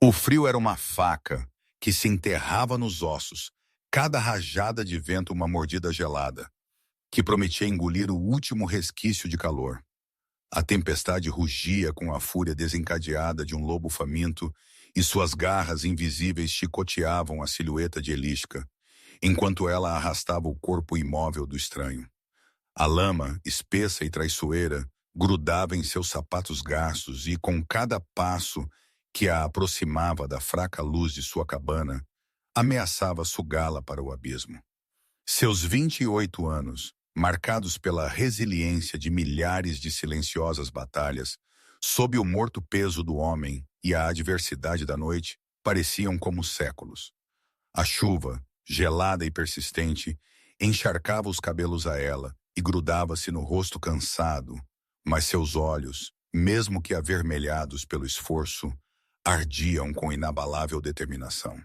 O frio era uma faca que se enterrava nos ossos, cada rajada de vento uma mordida gelada, que prometia engolir o último resquício de calor. A tempestade rugia com a fúria desencadeada de um lobo faminto e suas garras invisíveis chicoteavam a silhueta de Elísca, enquanto ela arrastava o corpo imóvel do estranho. A lama, espessa e traiçoeira, grudava em seus sapatos gastos e, com cada passo que a aproximava da fraca luz de sua cabana, ameaçava sugá-la para o abismo. Seus 28 anos, marcados pela resiliência de milhares de silenciosas batalhas, sob o morto peso do homem e a adversidade da noite, pareciam como séculos. A chuva, gelada e persistente, encharcava os cabelos a ela e grudava-se no rosto cansado, mas seus olhos, mesmo que avermelhados pelo esforço, ardiam com inabalável determinação.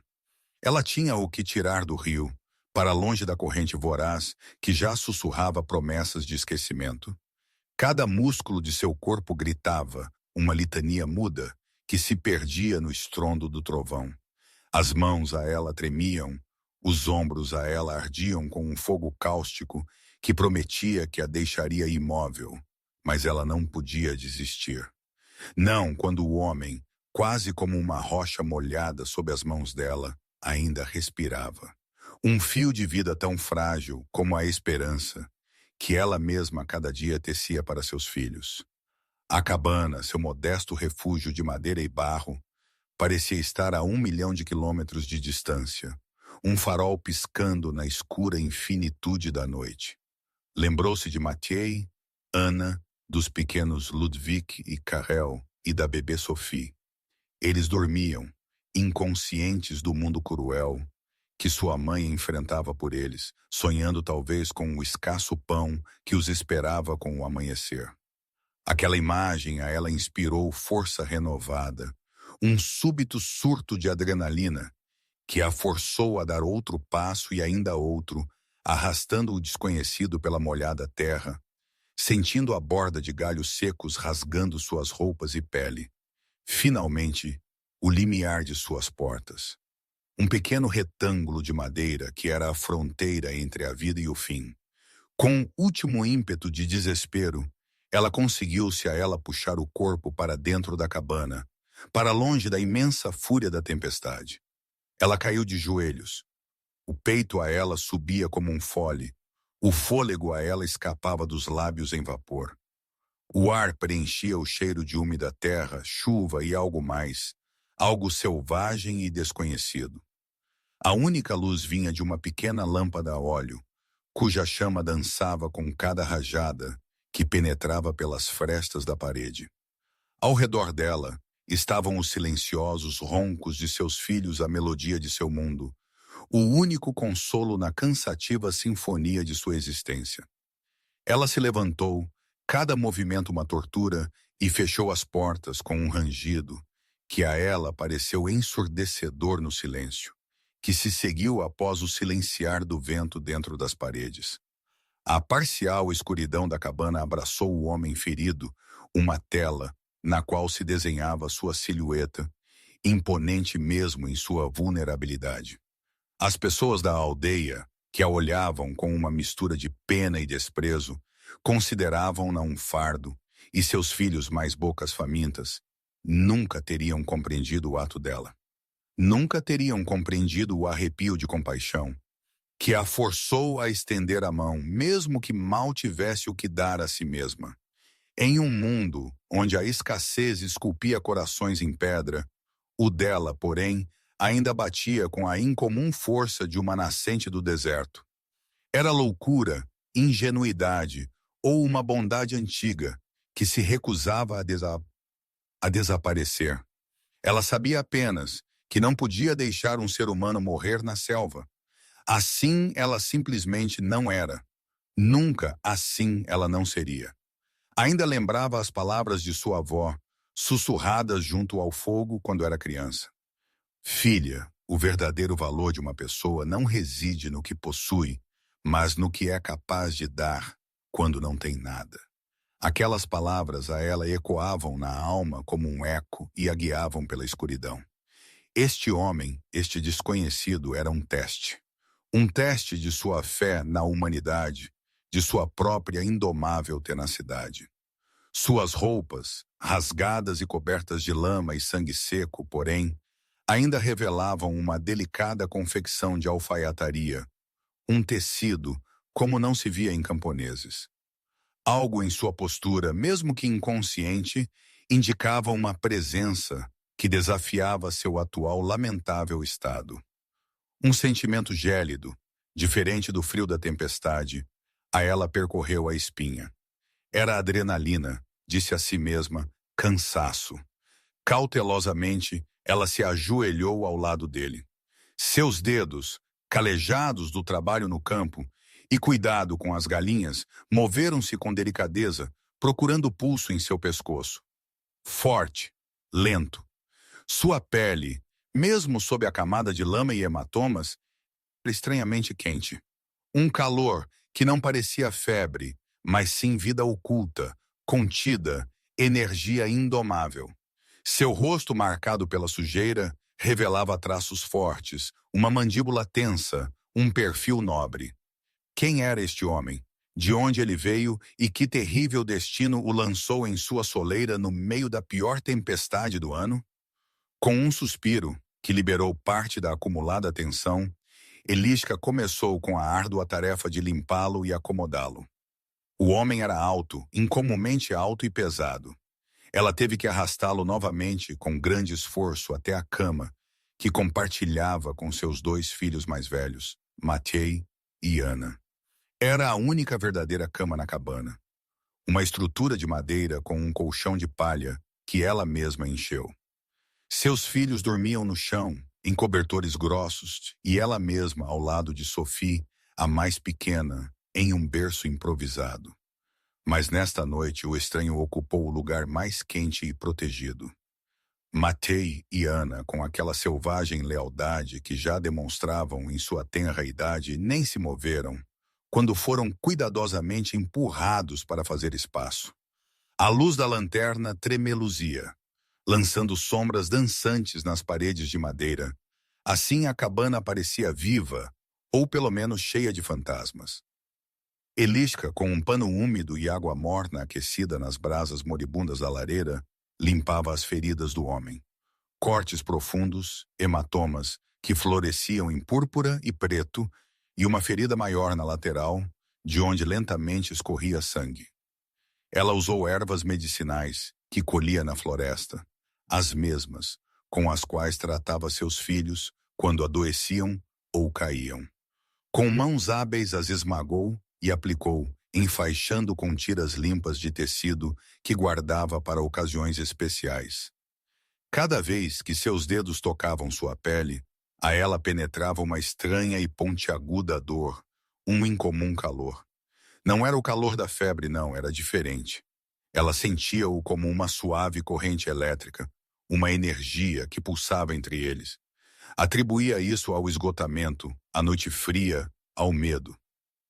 Ela tinha o que tirar do rio, para longe da corrente voraz que já sussurrava promessas de esquecimento. Cada músculo de seu corpo gritava, uma litania muda, que se perdia no estrondo do trovão. As mãos a ela tremiam, os ombros a ela ardiam com um fogo cáustico que prometia que a deixaria imóvel, mas ela não podia desistir. Não quando o homem, quase como uma rocha molhada sob as mãos dela, ainda respirava. Um fio de vida tão frágil como a esperança, que ela mesma cada dia tecia para seus filhos. A cabana, seu modesto refúgio de madeira e barro, parecia estar a 1 milhão de quilômetros de distância, um farol piscando na escura infinitude da noite. Lembrou-se de Mathieu, Ana, dos pequenos Ludwig e Karel e da bebê Sophie. Eles dormiam, inconscientes do mundo cruel que sua mãe enfrentava por eles, sonhando talvez com o escasso pão que os esperava com o amanhecer. Aquela imagem a ela inspirou força renovada, um súbito surto de adrenalina que a forçou a dar outro passo e ainda outro, arrastando o desconhecido pela molhada terra, sentindo a borda de galhos secos rasgando suas roupas e pele. Finalmente, o limiar de suas portas. Um pequeno retângulo de madeira que era a fronteira entre a vida e o fim. Com um último ímpeto de desespero, ela conseguiu-se a ela puxar o corpo para dentro da cabana, para longe da imensa fúria da tempestade. Ela caiu de joelhos. O peito a ela subia como um fole. O fôlego a ela escapava dos lábios em vapor. O ar preenchia o cheiro de úmida terra, chuva e algo mais, algo selvagem e desconhecido. A única luz vinha de uma pequena lâmpada a óleo, cuja chama dançava com cada rajada que penetrava pelas frestas da parede. Ao redor dela estavam os silenciosos roncos de seus filhos, a melodia de seu mundo, o único consolo na cansativa sinfonia de sua existência. Ela se levantou, cada movimento uma tortura, e fechou as portas com um rangido, que a ela pareceu ensurdecedor no silêncio, que se seguiu após o silenciar do vento dentro das paredes. A parcial escuridão da cabana abraçou o homem ferido, uma tela na qual se desenhava sua silhueta, imponente mesmo em sua vulnerabilidade. As pessoas da aldeia, que a olhavam com uma mistura de pena e desprezo, consideravam-na um fardo, e seus filhos mais bocas famintas nunca teriam compreendido o ato dela. Nunca teriam compreendido o arrepio de compaixão, que a forçou a estender a mão, mesmo que mal tivesse o que dar a si mesma. Em um mundo onde a escassez esculpia corações em pedra, o dela, porém, ainda batia com a incomum força de uma nascente do deserto. Era loucura, ingenuidade ou uma bondade antiga que se recusava a desaparecer. Ela sabia apenas que não podia deixar um ser humano morrer na selva. Assim ela simplesmente não era. Nunca assim ela não seria. Ainda lembrava as palavras de sua avó, sussurradas junto ao fogo quando era criança. Filha, o verdadeiro valor de uma pessoa não reside no que possui, mas no que é capaz de dar quando não tem nada. Aquelas palavras a ela ecoavam na alma como um eco e a guiavam pela escuridão. Este homem, este desconhecido, era um teste. Um teste de sua fé na humanidade, de sua própria indomável tenacidade. Suas roupas, rasgadas e cobertas de lama e sangue seco, porém, ainda revelavam uma delicada confecção de alfaiataria, um tecido como não se via em camponeses. Algo em sua postura, mesmo que inconsciente, indicava uma presença que desafiava seu atual lamentável estado. Um sentimento gélido, diferente do frio da tempestade, a ela percorreu a espinha. Era adrenalina, disse a si mesma, cansaço. Cautelosamente, ela se ajoelhou ao lado dele. Seus dedos, calejados do trabalho no campo e cuidado com as galinhas, moveram-se com delicadeza, procurando pulso em seu pescoço. Forte, lento. Sua pele, mesmo sob a camada de lama e hematomas, era estranhamente quente. Um calor que não parecia febre, mas sim vida oculta, contida, energia indomável. Seu rosto marcado pela sujeira revelava traços fortes, uma mandíbula tensa, um perfil nobre. Quem era este homem? De onde ele veio e que terrível destino o lançou em sua soleira no meio da pior tempestade do ano? Com um suspiro, que liberou parte da acumulada tensão, Eliska começou com a árdua tarefa de limpá-lo e acomodá-lo. O homem era alto, incomumente alto e pesado. Ela teve que arrastá-lo novamente com grande esforço até a cama, que compartilhava com seus dois filhos mais velhos, Matei e Ana. Era a única verdadeira cama na cabana. Uma estrutura de madeira com um colchão de palha que ela mesma encheu. Seus filhos dormiam no chão, em cobertores grossos, e ela mesma ao lado de Sophie, a mais pequena, em um berço improvisado. Mas nesta noite o estranho ocupou o lugar mais quente e protegido. Matei e Ana, com aquela selvagem lealdade que já demonstravam em sua tenra idade, nem se moveram, quando foram cuidadosamente empurrados para fazer espaço. A luz da lanterna tremeluzia, lançando sombras dançantes nas paredes de madeira. Assim a cabana parecia viva, ou pelo menos cheia de fantasmas. Eliska, com um pano úmido e água morna aquecida nas brasas moribundas da lareira, limpava as feridas do homem. Cortes profundos, hematomas, que floresciam em púrpura e preto, e uma ferida maior na lateral, de onde lentamente escorria sangue. Ela usou ervas medicinais que colhia na floresta, as mesmas com as quais tratava seus filhos quando adoeciam ou caíam. Com mãos hábeis as esmagou e aplicou, enfaixando com tiras limpas de tecido que guardava para ocasiões especiais. Cada vez que seus dedos tocavam sua pele, a ela penetrava uma estranha e pontiaguda dor, um incomum calor. Não era o calor da febre, não, era diferente. Ela sentia-o como uma suave corrente elétrica, uma energia que pulsava entre eles. Atribuía isso ao esgotamento, à noite fria, ao medo.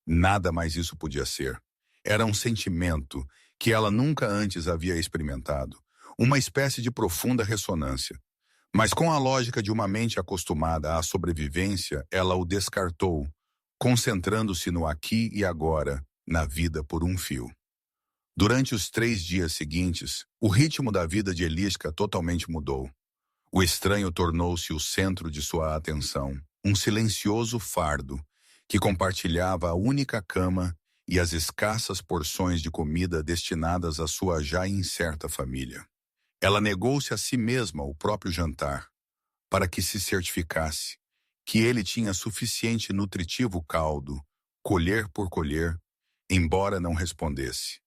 Nada mais isso podia ser. Era um sentimento que ela nunca antes havia experimentado, uma espécie de profunda ressonância. Mas com a lógica de uma mente acostumada à sobrevivência, ela o descartou, concentrando-se no aqui e agora, na vida por um fio. Durante os 3 dias seguintes, o ritmo da vida de Eliska totalmente mudou. O estranho tornou-se o centro de sua atenção, um silencioso fardo, que compartilhava a única cama e as escassas porções de comida destinadas à sua já incerta família. Ela negou-se a si mesma o próprio jantar, para que se certificasse que ele tinha suficiente nutritivo caldo, colher por colher, embora não respondesse.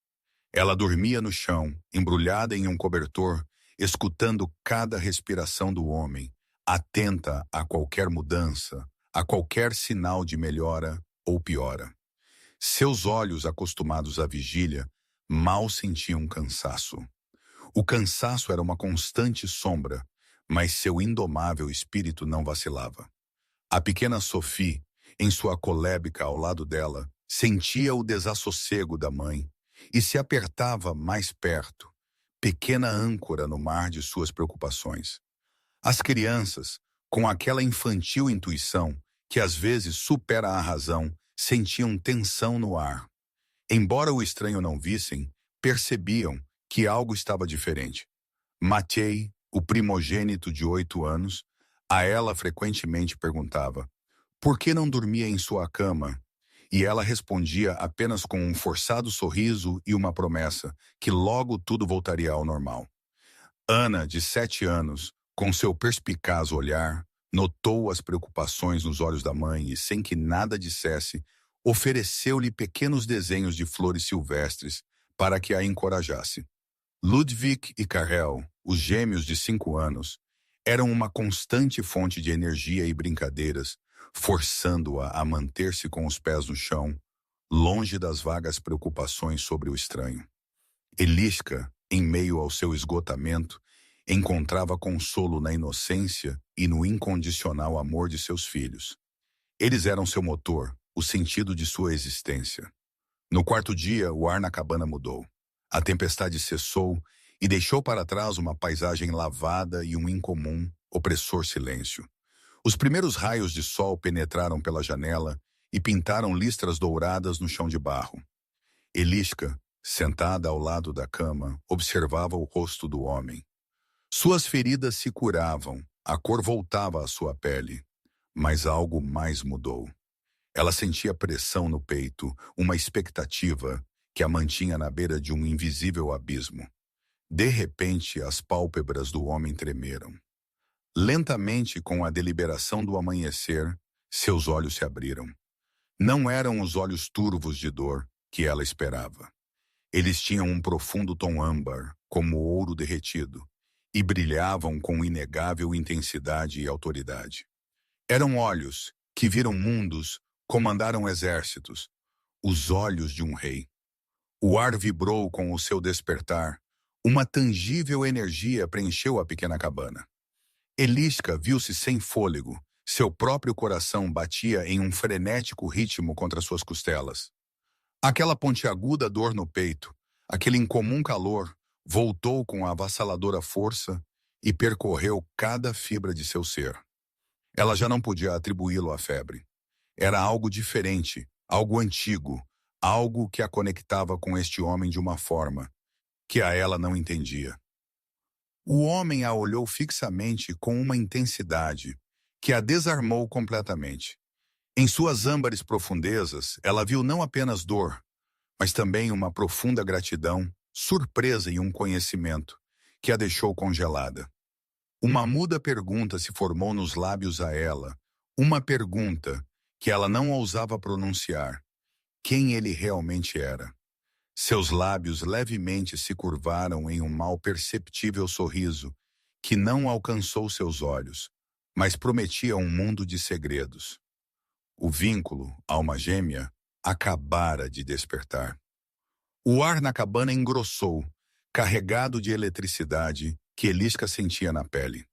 Ela dormia no chão, embrulhada em um cobertor, escutando cada respiração do homem, atenta a qualquer mudança, a qualquer sinal de melhora ou piora. Seus olhos, acostumados à vigília, mal sentiam cansaço. O cansaço era uma constante sombra, mas seu indomável espírito não vacilava. A pequena Sophie, em sua colébica ao lado dela, sentia o desassossego da mãe e se apertava mais perto, pequena âncora no mar de suas preocupações. As crianças, Com aquela infantil intuição, que às vezes supera a razão, sentiam tensão no ar. Embora o estranho não vissem, percebiam que algo estava diferente. Matei, o primogênito de 8 anos, a ela frequentemente perguntava por que não dormia em sua cama, e ela respondia apenas com um forçado sorriso e uma promessa que logo tudo voltaria ao normal. Ana, de 7 anos, com seu perspicaz olhar, notou as preocupações nos olhos da mãe e, sem que nada dissesse, ofereceu-lhe pequenos desenhos de flores silvestres para que a encorajasse. Ludwig e Karel, os gêmeos de 5 anos, eram uma constante fonte de energia e brincadeiras, forçando-a a manter-se com os pés no chão, longe das vagas preocupações sobre o estranho. Eliska, em meio ao seu esgotamento, encontrava consolo na inocência e no incondicional amor de seus filhos. Eles eram seu motor, o sentido de sua existência. No quarto dia, o ar na cabana mudou. A tempestade cessou e deixou para trás uma paisagem lavada e um incomum, opressor silêncio. Os primeiros raios de sol penetraram pela janela e pintaram listras douradas no chão de barro. Eliska, sentada ao lado da cama, observava o rosto do homem. Suas feridas se curavam, a cor voltava à sua pele, mas algo mais mudou. Ela sentia pressão no peito, uma expectativa que a mantinha na beira de um invisível abismo. De repente, as pálpebras do homem tremeram. Lentamente, com a deliberação do amanhecer, seus olhos se abriram. Não eram os olhos turvos de dor que ela esperava. Eles tinham um profundo tom âmbar, como ouro derretido, e brilhavam com inegável intensidade e autoridade. Eram olhos que viram mundos, comandaram exércitos, os olhos de um rei. O ar vibrou com o seu despertar, uma tangível energia preencheu a pequena cabana. Eliska viu-se sem fôlego, seu próprio coração batia em um frenético ritmo contra suas costelas. Aquela pontiaguda dor no peito, aquele incomum calor, voltou com avassaladora força e percorreu cada fibra de seu ser. Ela já não podia atribuí-lo à febre. Era algo diferente, algo antigo, algo que a conectava com este homem de uma forma que a ela não entendia. O homem a olhou fixamente com uma intensidade que a desarmou completamente. Em suas âmbares profundezas, ela viu não apenas dor, mas também uma profunda gratidão, surpresa e um conhecimento que a deixou congelada. Uma muda pergunta se formou nos lábios a ela, uma pergunta que ela não ousava pronunciar. Quem ele realmente era? Seus lábios levemente se curvaram em um mal perceptível sorriso que não alcançou seus olhos, mas prometia um mundo de segredos. O vínculo, alma gêmea, acabara de despertar. O ar na cabana engrossou, carregado de eletricidade que Eliska sentia na pele.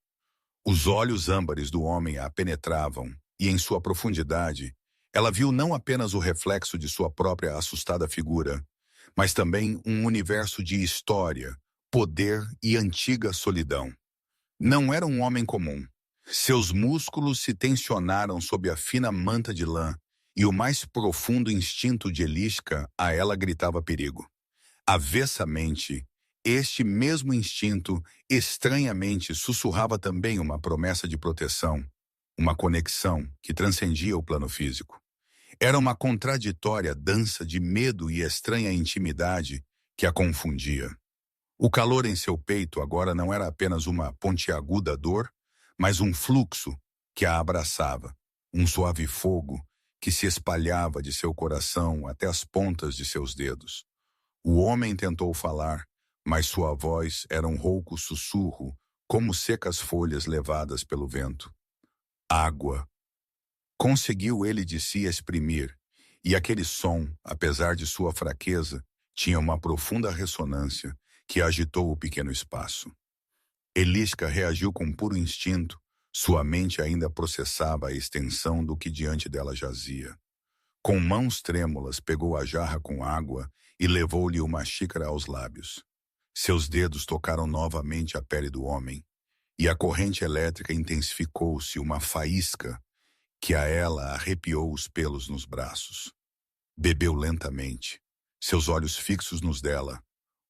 Os olhos âmbares do homem a penetravam, e em sua profundidade, ela viu não apenas o reflexo de sua própria assustada figura, mas também um universo de história, poder e antiga solidão. Não era um homem comum. Seus músculos se tensionaram sob a fina manta de lã, e o mais profundo instinto de Eliska a ela gritava perigo. Avessamente, este mesmo instinto, estranhamente, sussurrava também uma promessa de proteção, uma conexão que transcendia o plano físico. Era uma contraditória dança de medo e estranha intimidade que a confundia. O calor em seu peito agora não era apenas uma pontiaguda dor, mas um fluxo que a abraçava, um suave fogo que se espalhava de seu coração até as pontas de seus dedos. O homem tentou falar, mas sua voz era um rouco sussurro, como secas folhas levadas pelo vento. Água. Conseguiu ele de si exprimir, e aquele som, apesar de sua fraqueza, tinha uma profunda ressonância que agitou o pequeno espaço. Eliska reagiu com puro instinto, sua mente ainda processava a extensão do que diante dela jazia. Com mãos trêmulas, pegou a jarra com água e levou-lhe uma xícara aos lábios. Seus dedos tocaram novamente a pele do homem, e a corrente elétrica intensificou-se uma faísca que a ela arrepiou os pelos nos braços. Bebeu lentamente, seus olhos fixos nos dela,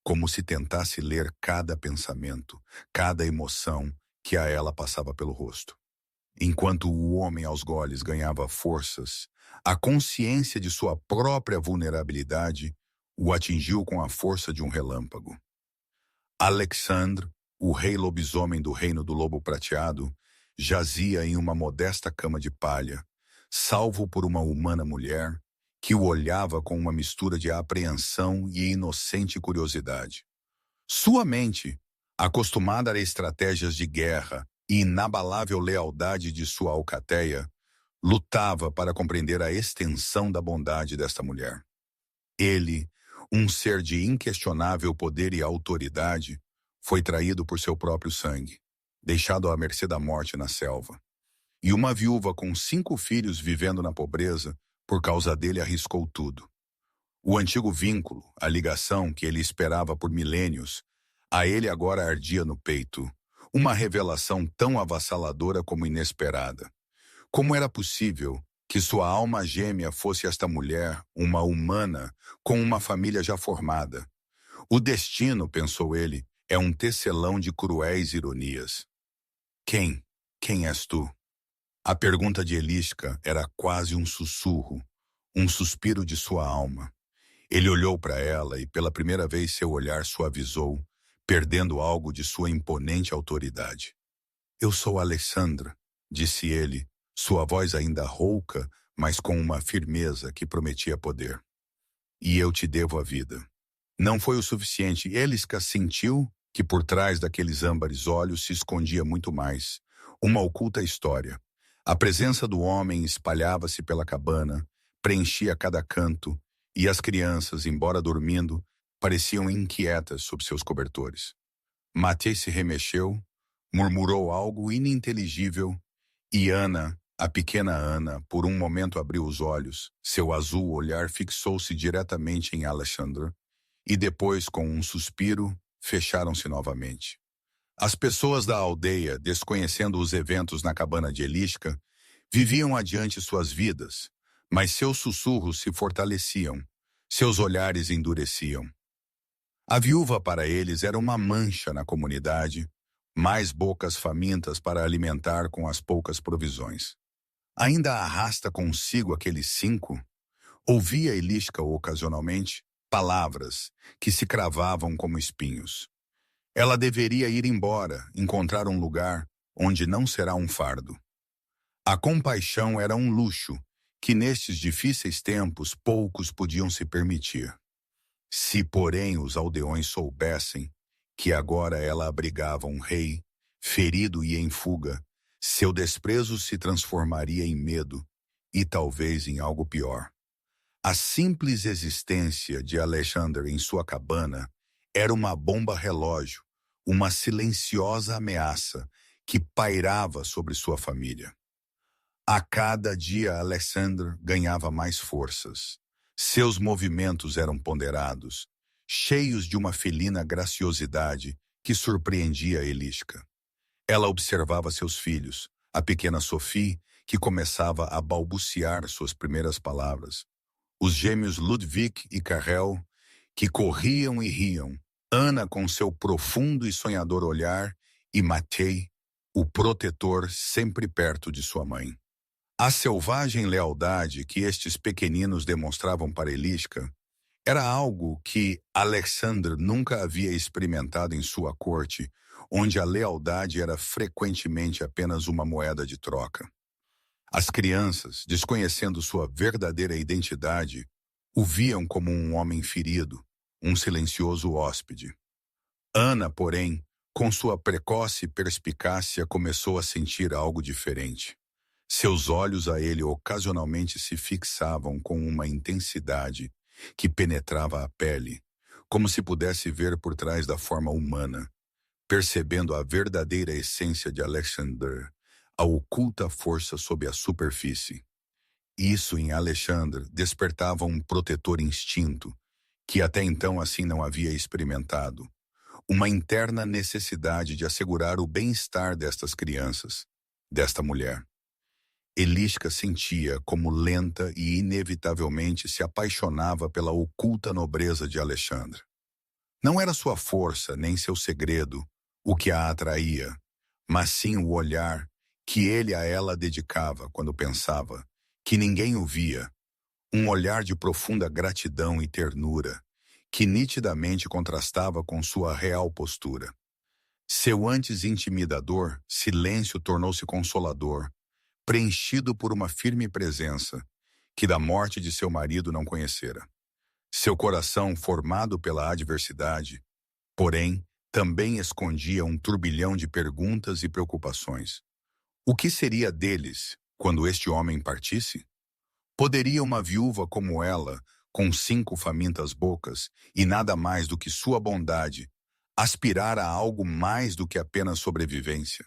como se tentasse ler cada pensamento, cada emoção que a ela passava pelo rosto. Enquanto o homem aos goles ganhava forças, a consciência de sua própria vulnerabilidade o atingiu com a força de um relâmpago. Alexandre, o rei lobisomem do reino do lobo prateado, jazia em uma modesta cama de palha, salvo por uma humana mulher que o olhava com uma mistura de apreensão e inocente curiosidade. Sua mente, acostumada a estratégias de guerra e inabalável lealdade de sua alcateia, lutava para compreender a extensão da bondade desta mulher. Ele, um ser de inquestionável poder e autoridade, foi traído por seu próprio sangue, deixado à mercê da morte na selva. E uma viúva com 5 filhos vivendo na pobreza, por causa dele arriscou tudo. O antigo vínculo, a ligação que ele esperava por milênios, a ele agora ardia no peito, uma revelação tão avassaladora como inesperada. Como era possível que sua alma gêmea fosse esta mulher, uma humana, com uma família já formada? O destino, pensou ele, é um tecelão de cruéis ironias. Quem és tu? A pergunta de Eliska era quase um sussurro, um suspiro de sua alma. Ele olhou para ela e pela primeira vez seu olhar suavizou, perdendo algo de sua imponente autoridade. Eu sou Alexandre, disse ele, sua voz ainda rouca, mas com uma firmeza que prometia poder. E eu te devo a vida. Não foi o suficiente. Eliska sentiu que por trás daqueles âmbares olhos se escondia muito mais. Uma oculta história. A presença do homem espalhava-se pela cabana, preenchia cada canto, e as crianças, embora dormindo, pareciam inquietas sob seus cobertores. Matei se remexeu, murmurou algo ininteligível, e Ana, a pequena Ana, por um momento abriu os olhos. Seu azul olhar fixou-se diretamente em Alexandre, e depois, com um suspiro, fecharam-se novamente. As pessoas da aldeia, desconhecendo os eventos na cabana de Eliska, viviam adiante suas vidas, mas seus sussurros se fortaleciam, seus olhares endureciam. A viúva para eles era uma mancha na comunidade, mais bocas famintas para alimentar com as poucas provisões. Ainda arrasta consigo aqueles 5? Ouvia Eliska ocasionalmente palavras que se cravavam como espinhos. Ela deveria ir embora, encontrar um lugar onde não será um fardo. A compaixão era um luxo que nestes difíceis tempos poucos podiam se permitir. Se, porém, os aldeões soubessem que agora ela abrigava um rei, ferido e em fuga, seu desprezo se transformaria em medo e talvez em algo pior. A simples existência de Alexandre em sua cabana era uma bomba relógio, uma silenciosa ameaça que pairava sobre sua família. A cada dia Alexandre ganhava mais forças. Seus movimentos eram ponderados, cheios de uma felina graciosidade que surpreendia Eliska. Ela observava seus filhos, a pequena Sophie, que começava a balbuciar suas primeiras palavras, os gêmeos Ludwig e Karel, que corriam e riam, Ana com seu profundo e sonhador olhar e Matei, o protetor sempre perto de sua mãe. A selvagem lealdade que estes pequeninos demonstravam para Eliska era algo que Alexandre nunca havia experimentado em sua corte, onde a lealdade era frequentemente apenas uma moeda de troca. As crianças, desconhecendo sua verdadeira identidade, o viam como um homem ferido, um silencioso hóspede. Ana, porém, com sua precoce perspicácia, começou a sentir algo diferente. Seus olhos a ele ocasionalmente se fixavam com uma intensidade que penetrava a pele, como se pudesse ver por trás da forma humana, percebendo a verdadeira essência de Alexandre, a oculta força sob a superfície. Isso em Alexandre despertava um protetor instinto, que até então assim não havia experimentado. uma interna necessidade de assegurar o bem-estar destas crianças, desta mulher. Eliska sentia como lenta e inevitavelmente se apaixonava pela oculta nobreza de Alexandre. Não era sua força nem seu segredo o que a atraía, mas sim o olhar que ele a ela dedicava quando pensava que ninguém o via, um olhar de profunda gratidão e ternura, que nitidamente contrastava com sua real postura. Seu antes intimidador silêncio tornou-se consolador, preenchido por uma firme presença, que da morte de seu marido não conhecera. Seu coração, formado pela adversidade, porém, também escondia um turbilhão de perguntas e preocupações. O que seria deles quando este homem partisse? Poderia uma viúva como ela, com 5 famintas bocas e nada mais do que sua bondade, aspirar a algo mais do que apenas sobrevivência?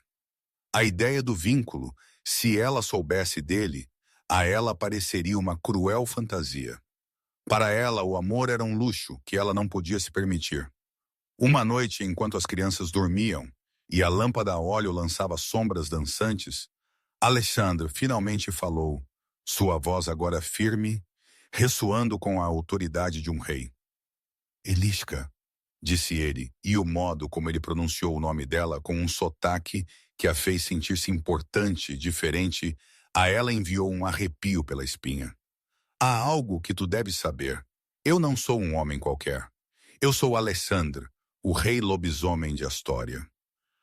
A ideia do vínculo, se ela soubesse dele, a ela pareceria uma cruel fantasia. Para ela, o amor era um luxo que ela não podia se permitir. Uma noite, enquanto as crianças dormiam e a lâmpada a óleo lançava sombras dançantes, Alexandre finalmente falou, sua voz agora firme, ressoando com a autoridade de um rei. Eliska, disse ele, e o modo como ele pronunciou o nome dela com um sotaque que a fez sentir-se importante, diferente, a ela enviou um arrepio pela espinha. Há algo que tu deves saber. Eu não sou um homem qualquer. Eu sou Alexandre, o rei lobisomem de Astória.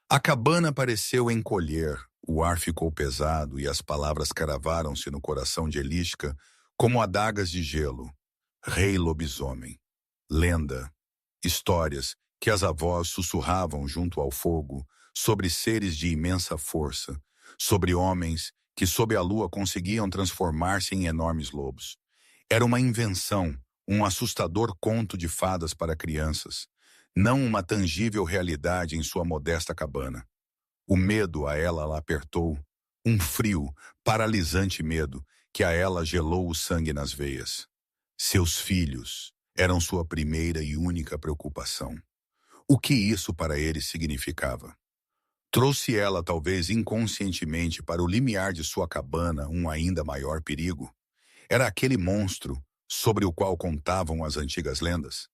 A cabana pareceu encolher, o ar ficou pesado e as palavras cravaram-se no coração de Eliska como adagas de gelo. Rei lobisomem. Lenda. Histórias que as avós sussurravam junto ao fogo sobre seres de imensa força, sobre homens que sob a lua conseguiam transformar-se em enormes lobos. Era uma invenção, um assustador conto de fadas para crianças, não uma tangível realidade em sua modesta cabana. O medo a ela a apertou, um frio, paralisante medo, que a ela gelou o sangue nas veias. Seus filhos eram sua primeira e única preocupação. O que isso para ele significava? Trouxe ela, talvez inconscientemente, para o limiar de sua cabana um ainda maior perigo? Era aquele monstro sobre o qual contavam as antigas lendas?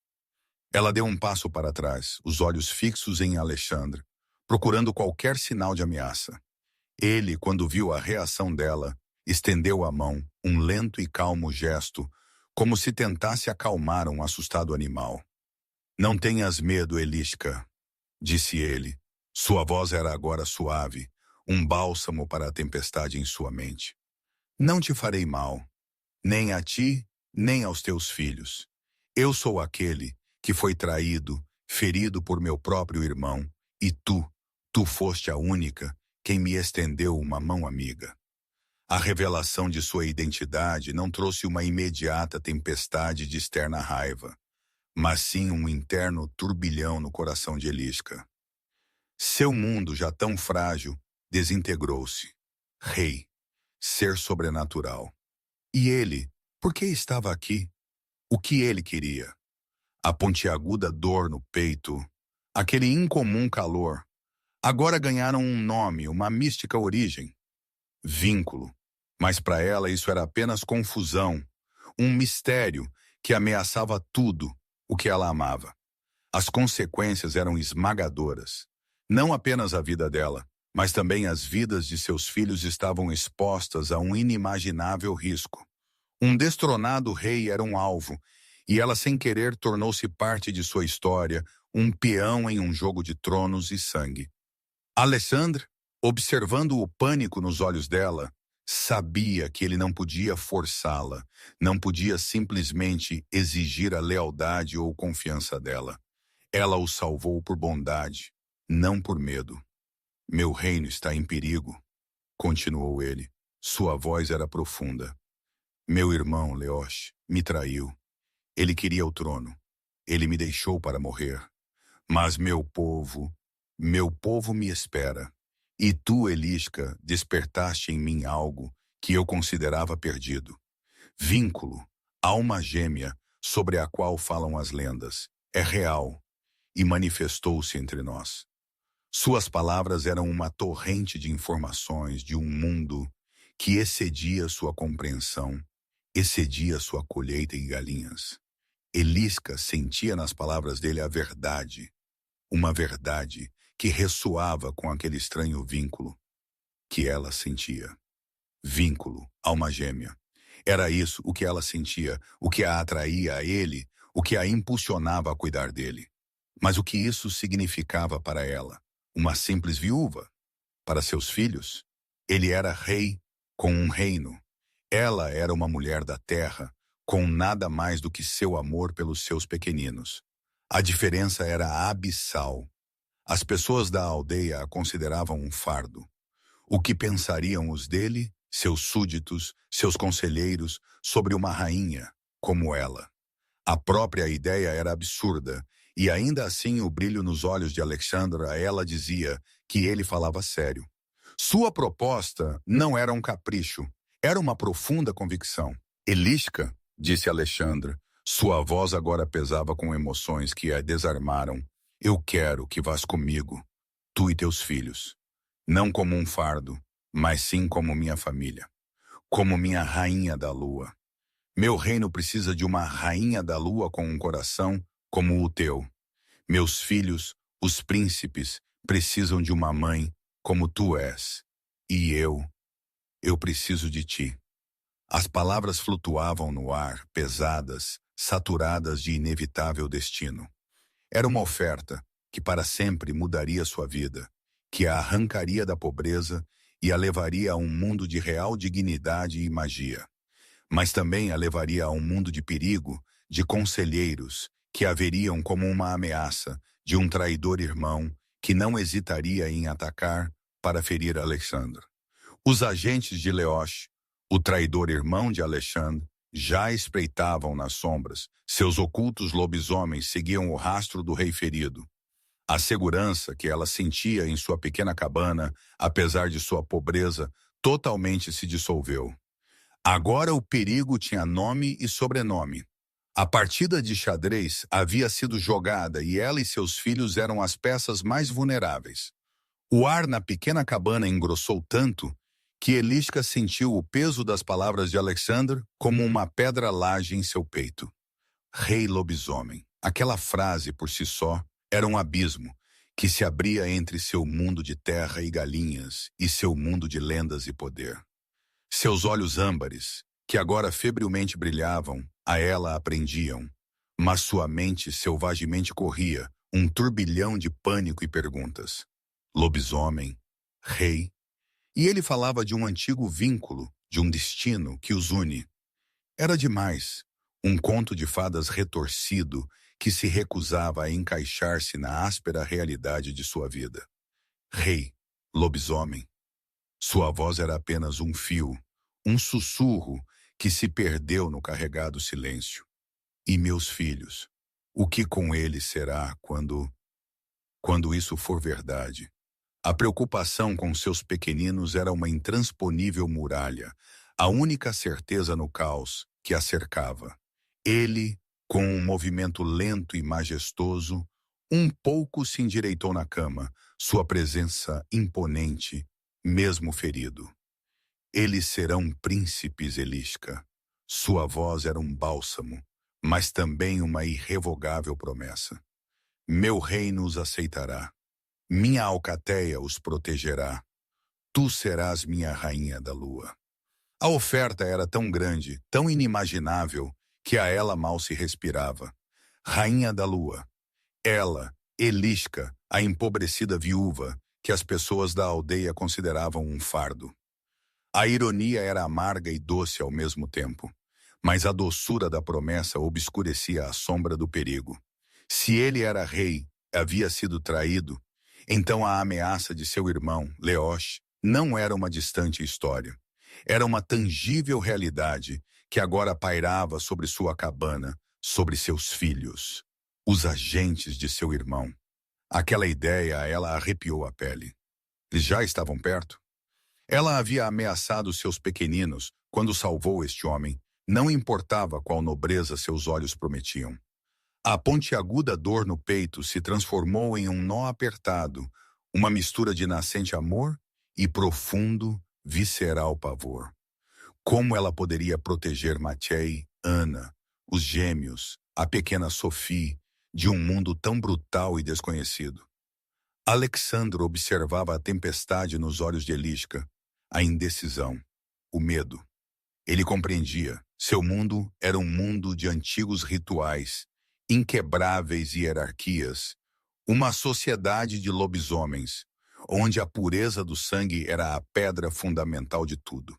Ela deu um passo para trás, os olhos fixos em Alexandre, procurando qualquer sinal de ameaça. Ele, quando viu a reação dela, estendeu a mão, um lento e calmo gesto, como se tentasse acalmar um assustado animal. Não tenhas medo, Eliska, disse ele. Sua voz era agora suave, um bálsamo para a tempestade em sua mente. Não te farei mal, nem a ti, nem aos teus filhos. Eu sou aquele que foi traído, ferido por meu próprio irmão, e tu foste a única quem me estendeu uma mão amiga. A revelação de sua identidade não trouxe uma imediata tempestade de externa raiva, mas sim um interno turbilhão no coração de Eliska. Seu mundo, já tão frágil, desintegrou-se. Rei, ser sobrenatural. E ele, por que estava aqui? O que ele queria? A pontiaguda dor no peito, aquele incomum calor, agora ganharam um nome, uma mística origem. Vínculo. Mas para ela isso era apenas confusão, um mistério que ameaçava tudo o que ela amava. As consequências eram esmagadoras. Não apenas a vida dela, mas também as vidas de seus filhos estavam expostas a um inimaginável risco. Um destronado rei era um alvo, e ela sem querer tornou-se parte de sua história, um peão em um jogo de tronos e sangue. Alexandre, observando o pânico nos olhos dela, sabia que ele não podia forçá-la, não podia simplesmente exigir a lealdade ou confiança dela. Ela o salvou por bondade, não por medo. Meu reino está em perigo, continuou ele. Sua voz era profunda. Meu irmão, Leosh, me traiu. Ele queria o trono. Ele me deixou para morrer. Mas meu povo me espera. E tu, Eliska, despertaste em mim algo que eu considerava perdido. Vínculo, alma gêmea, sobre a qual falam as lendas. É real. e manifestou-se entre nós. Suas palavras eram uma torrente de informações de um mundo que excedia sua compreensão, excedia sua colheita em galinhas. Elisca sentia nas palavras dele a verdade, uma verdade que ressoava com aquele estranho vínculo que ela sentia. Vínculo, alma gêmea. Era isso o que ela sentia, o que a atraía a ele, o que a impulsionava a cuidar dele. Mas o que isso significava para ela? Uma simples viúva? Para seus filhos? Ele era rei com um reino. Ela era uma mulher da terra, com nada mais do que seu amor pelos seus pequeninos. A diferença era abissal. As pessoas da aldeia a consideravam um fardo. O que pensariam os dele, seus súditos, seus conselheiros, sobre uma rainha como ela? A própria ideia era absurda, e ainda assim o brilho nos olhos de Alexandra a ela dizia que ele falava sério. Sua proposta não era um capricho, era uma profunda convicção. Elisca, disse Alexandra, sua voz agora pesava com emoções que a desarmaram. Eu quero que vás comigo, tu e teus filhos. Não como um fardo, mas sim como minha família. Como minha rainha da lua. Meu reino precisa de uma rainha da lua com um coração como o teu. Meus filhos, os príncipes, precisam de uma mãe como tu és. E eu preciso de ti. As palavras flutuavam no ar, pesadas, saturadas de inevitável destino. Era uma oferta que para sempre mudaria sua vida, que a arrancaria da pobreza e a levaria a um mundo de real dignidade e magia. Mas também a levaria a um mundo de perigo, de conselheiros, que a veriam como uma ameaça, de um traidor irmão, que não hesitaria em atacar para ferir Alexandre. Os agentes de Leosh, o traidor irmão de Alexandre, já espreitavam nas sombras. Seus ocultos lobisomens seguiam o rastro do rei ferido. A segurança que ela sentia em sua pequena cabana, apesar de sua pobreza, totalmente se dissolveu. Agora o perigo tinha nome e sobrenome. A partida de xadrez havia sido jogada e ela e seus filhos eram as peças mais vulneráveis. O ar na pequena cabana engrossou tanto que Elisca sentiu o peso das palavras de Alexandre como uma pedra laje em seu peito. Rei lobisomem. Aquela frase por si só era um abismo que se abria entre seu mundo de terra e galinhas e seu mundo de lendas e poder. Seus olhos âmbares, que agora febrilmente brilhavam, a ela aprendiam, mas sua mente selvagemente corria, um turbilhão de pânico e perguntas. Lobisomem, rei, e ele falava de um antigo vínculo, de um destino que os une. Era demais, um conto de fadas retorcido que se recusava a encaixar-se na áspera realidade de sua vida. Rei, lobisomem. Sua voz era apenas um fio, um sussurro que se perdeu no carregado silêncio. E meus filhos, o que com eles será quando isso for verdade? A preocupação com seus pequeninos era uma intransponível muralha, a única certeza no caos que a cercava. Ele, com um movimento lento e majestoso, um pouco se endireitou na cama, sua presença imponente, mesmo ferido. Eles serão príncipes, Elisca. Sua voz era um bálsamo, mas também uma irrevogável promessa. Meu reino os aceitará. Minha alcateia os protegerá. Tu serás minha rainha da lua. A oferta era tão grande, tão inimaginável, que a ela mal se respirava. Rainha da lua. Ela, Elisca, a empobrecida viúva, que as pessoas da aldeia consideravam um fardo. A ironia era amarga e doce ao mesmo tempo, mas a doçura da promessa obscurecia a sombra do perigo. Se ele era rei, havia sido traído, então a ameaça de seu irmão, Leosh, não era uma distante história. Era uma tangível realidade que agora pairava sobre sua cabana, sobre seus filhos, os agentes de seu irmão. Aquela ideia a ela arrepiou a pele. Eles já estavam perto? Ela havia ameaçado seus pequeninos quando salvou este homem. Não importava qual nobreza seus olhos prometiam. A pontiaguda dor no peito se transformou em um nó apertado, uma mistura de nascente amor e profundo, visceral pavor. Como ela poderia proteger Matei, Ana, os gêmeos, a pequena Sophie, de um mundo tão brutal e desconhecido? Alexandre observava a tempestade nos olhos de Eliska, a indecisão, o medo. Ele compreendia. Seu mundo era um mundo de antigos rituais, inquebráveis hierarquias, uma sociedade de lobisomens, onde a pureza do sangue era a pedra fundamental de tudo.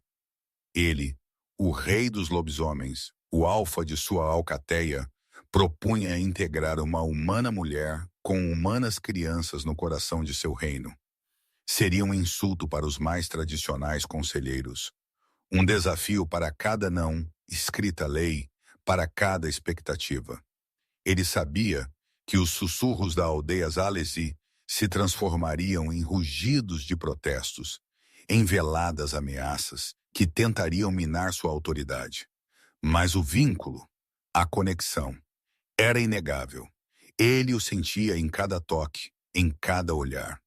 Ele, o rei dos lobisomens, o alfa de sua alcateia, propunha integrar uma humana mulher com humanas crianças no coração de seu reino. Seria um insulto para os mais tradicionais conselheiros, um desafio para cada não escrita lei, para cada expectativa. Ele sabia que os sussurros da aldeia Zalesi se transformariam em rugidos de protestos, em veladas ameaças que tentariam minar sua autoridade. Mas o vínculo, a conexão, era inegável. Ele o sentia em cada toque, em cada olhar.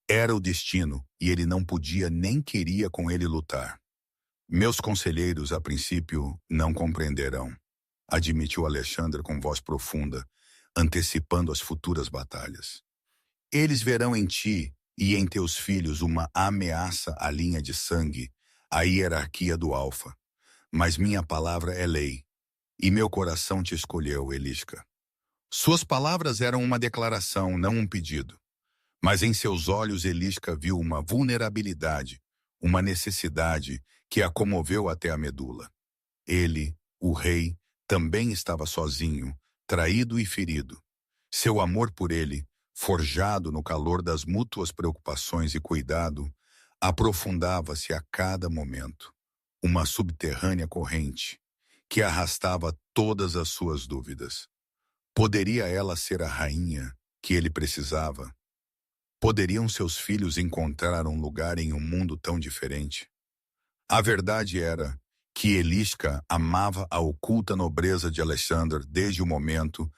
Era o destino e ele não podia nem queria com ele lutar. Meus conselheiros, a princípio, não compreenderão, admitiu Alexandre com voz profunda, antecipando as futuras batalhas. Eles verão em ti e em teus filhos uma ameaça à linha de sangue, à hierarquia do alfa. Mas minha palavra é lei, e meu coração te escolheu, Eliska. Suas palavras eram uma declaração, não um pedido. Mas em seus olhos Eliska viu uma vulnerabilidade, uma necessidade que a comoveu até a medula. Ele, o rei, também estava sozinho, traído e ferido. Seu amor por ele, forjado no calor das mútuas preocupações e cuidado, aprofundava-se a cada momento. Uma subterrânea corrente que arrastava todas as suas dúvidas. Poderia ela ser a rainha que ele precisava? Poderiam seus filhos encontrar um lugar em um mundo tão diferente? A verdade era que Eliska amava a oculta nobreza de Alexandre desde o momento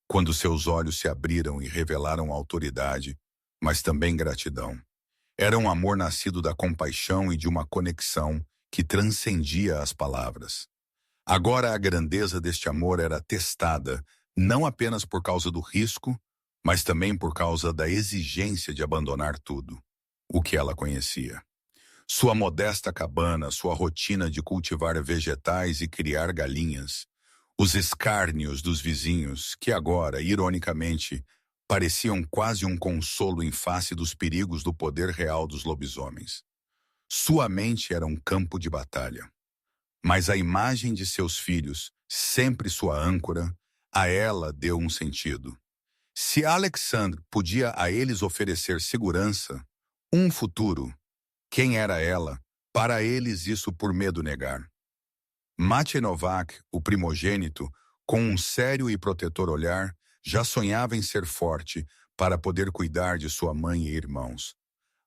quando seus olhos se abriram e revelaram autoridade, mas também gratidão. Era um amor nascido da compaixão e de uma conexão que transcendia as palavras. Agora a grandeza deste amor era testada, não apenas por causa do risco, mas também por causa da exigência de abandonar tudo, o que ela conhecia. Sua modesta cabana, sua rotina de cultivar vegetais e criar galinhas, os escárnios dos vizinhos, que agora, ironicamente, pareciam quase um consolo em face dos perigos do poder real dos lobisomens. Sua mente era um campo de batalha. Mas a imagem de seus filhos, sempre sua âncora, a ela deu um sentido. Se Alexandre podia a eles oferecer segurança, um futuro, quem era ela, para eles isso por medo negar? Matej Novak, o primogênito, com um sério e protetor olhar, já sonhava em ser forte para poder cuidar de sua mãe e irmãos.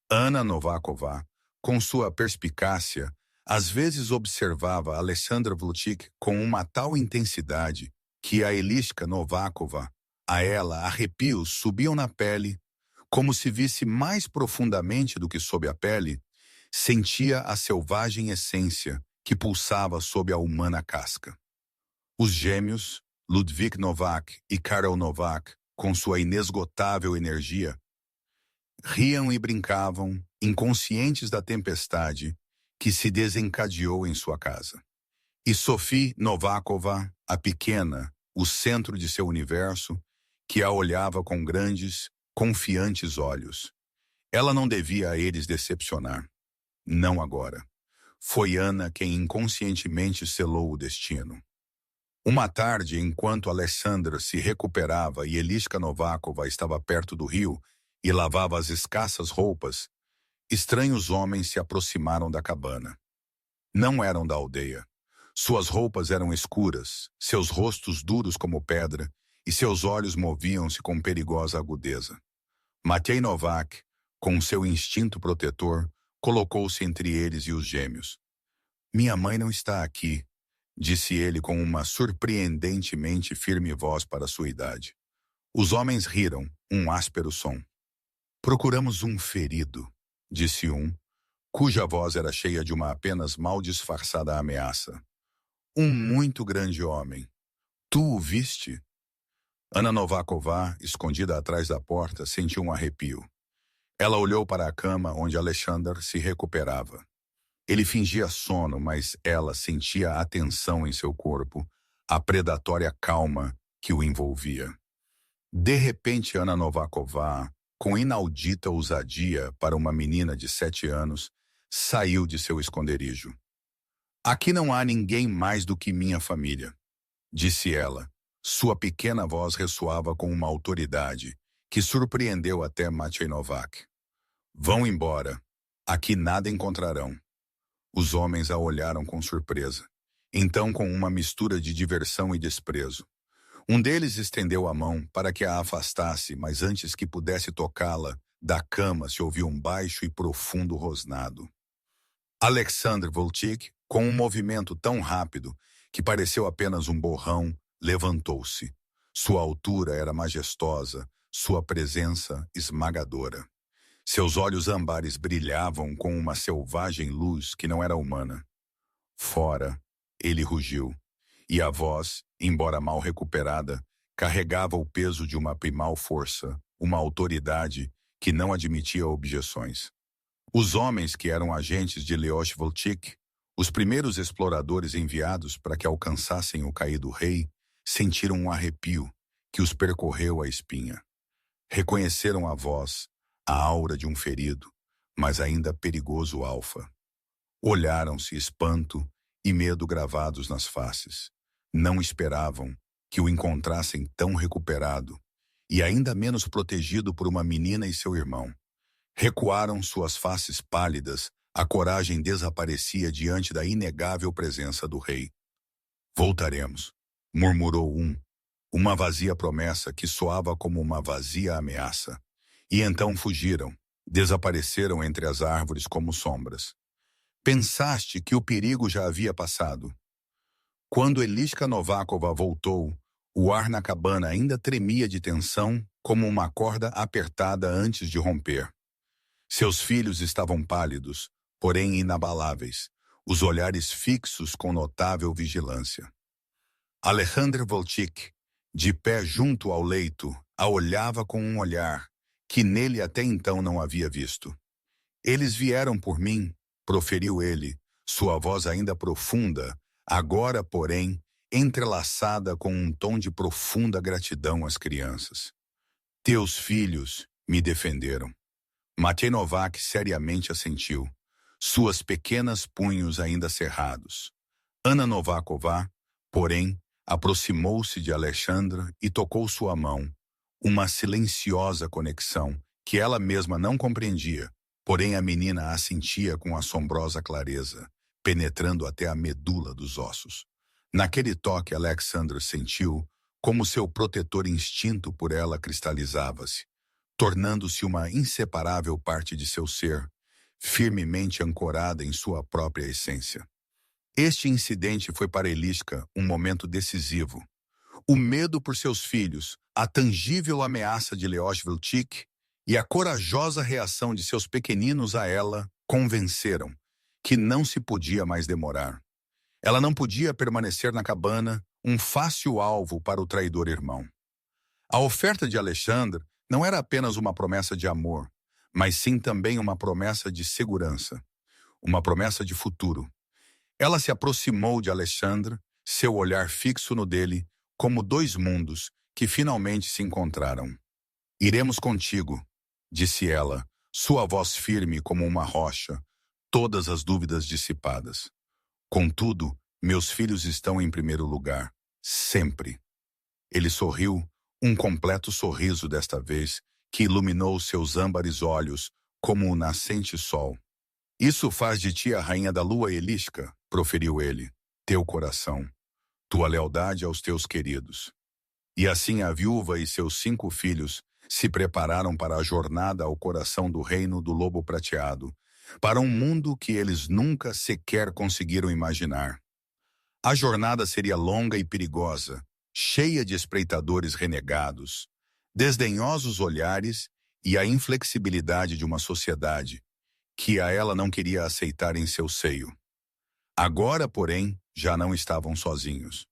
Anna Novakova, com sua perspicácia, às vezes observava Alexandra Vlutik com uma tal intensidade que a Eliska Novakova, a ela, arrepios subiam na pele, como se visse mais profundamente do que sob a pele, sentia a selvagem essência que pulsava sob a humana casca. Os gêmeos, Ludwig Novak e Karel Novak, com sua inesgotável energia, riam e brincavam, inconscientes da tempestade que se desencadeou em sua casa. E Sophie Novakova, a pequena, o centro de seu universo, que a olhava com grandes, confiantes olhos. Ela não devia a eles decepcionar. Não agora. Foi Ana quem inconscientemente selou o destino. Uma tarde, enquanto Alexandra se recuperava e Eliska Novakova estava perto do rio e lavava as escassas roupas, estranhos homens se aproximaram da cabana. Não eram da aldeia. Suas roupas eram escuras, seus rostos duros como pedra, e seus olhos moviam-se com perigosa agudeza. Matej Novak, com seu instinto protetor, colocou-se entre eles e os gêmeos. Minha mãe não está aqui, disse ele com uma surpreendentemente firme voz para sua idade. Os homens riram, um áspero som. Procuramos um ferido, disse um, cuja voz era cheia de uma apenas mal disfarçada ameaça. Um muito grande homem. Tu o viste? Anna Novaková, escondida atrás da porta, sentiu um arrepio. Ela olhou para a cama onde Alexander se recuperava. Ele fingia sono, mas ela sentia a tensão em seu corpo, a predatória calma que o envolvia. De repente, Anna Novaková, com inaudita ousadia para uma menina de 7 anos, saiu de seu esconderijo. Aqui não há ninguém mais do que minha família, disse ela. Sua pequena voz ressoava com uma autoridade que surpreendeu até Matvei Novak. Vão embora. Aqui nada encontrarão. Os homens a olharam com surpresa. Então, com uma mistura de diversão e desprezo. Um deles estendeu a mão para que a afastasse, mas antes que pudesse tocá-la, da cama se ouviu um baixo e profundo rosnado. Alexander Volchik, com um movimento tão rápido que pareceu apenas um borrão, levantou-se. Sua altura era majestosa, sua presença esmagadora. Seus olhos âmbares brilhavam com uma selvagem luz que não era humana. Fora, ele rugiu, e a voz, embora mal recuperada, carregava o peso de uma primal força, uma autoridade que não admitia objeções. Os homens que eram agentes de Leosh Volchik, os primeiros exploradores enviados para que alcançassem o caído rei, sentiram um arrepio que os percorreu a espinha. Reconheceram a voz, a aura de um ferido, mas ainda perigoso alfa. Olharam-se espanto e medo gravados nas faces. Não esperavam que o encontrassem tão recuperado e ainda menos protegido por uma menina e seu irmão. Recuaram suas faces pálidas, a coragem desaparecia diante da inegável presença do rei. Voltaremos, murmurou um, uma vazia promessa que soava como uma vazia ameaça. E então fugiram, desapareceram entre as árvores como sombras. Pensaste que o perigo já havia passado. Quando Eliška Novakova voltou, o ar na cabana ainda tremia de tensão como uma corda apertada antes de romper. Seus filhos estavam pálidos, porém inabaláveis, os olhares fixos com notável vigilância. Alexander Volchik, de pé junto ao leito, a olhava com um olhar que nele até então não havia visto. Eles vieram por mim, proferiu ele, sua voz ainda profunda, agora, porém, entrelaçada com um tom de profunda gratidão às crianças. Teus filhos me defenderam. Matvei Novak seriamente assentiu, suas pequenas punhos ainda cerrados. Anna Novaková, porém, aproximou-se de Alexandra e tocou sua mão, uma silenciosa conexão que ela mesma não compreendia, porém a menina a sentia com assombrosa clareza, penetrando até a medula dos ossos. Naquele toque, Alexandra sentiu como seu protetor instinto por ela cristalizava-se, tornando-se uma inseparável parte de seu ser, firmemente ancorada em sua própria essência. Este incidente foi para Eliška um momento decisivo. O medo por seus filhos, a tangível ameaça de Leosh Volchik e a corajosa reação de seus pequeninos a ela convenceram que não se podia mais demorar. Ela não podia permanecer na cabana, um fácil alvo para o traidor irmão. A oferta de Alexander não era apenas uma promessa de amor, mas sim também uma promessa de segurança, uma promessa de futuro. Ela se aproximou de Alexandre, seu olhar fixo no dele, como dois mundos que finalmente se encontraram. Iremos contigo, disse ela, sua voz firme como uma rocha, todas as dúvidas dissipadas. Contudo, meus filhos estão em primeiro lugar, sempre. Ele sorriu, um completo sorriso desta vez, que iluminou seus âmbares olhos como o nascente sol. Isso faz de ti a rainha da lua, Eliška, proferiu ele, teu coração, tua lealdade aos teus queridos. E assim a viúva e seus 5 filhos se prepararam para a jornada ao coração do reino do lobo prateado, para um mundo que eles nunca sequer conseguiram imaginar. A jornada seria longa e perigosa, cheia de espreitadores renegados, desdenhosos olhares e a inflexibilidade de uma sociedade que a ela não queria aceitar em seu seio. Agora, porém, já não estavam sozinhos.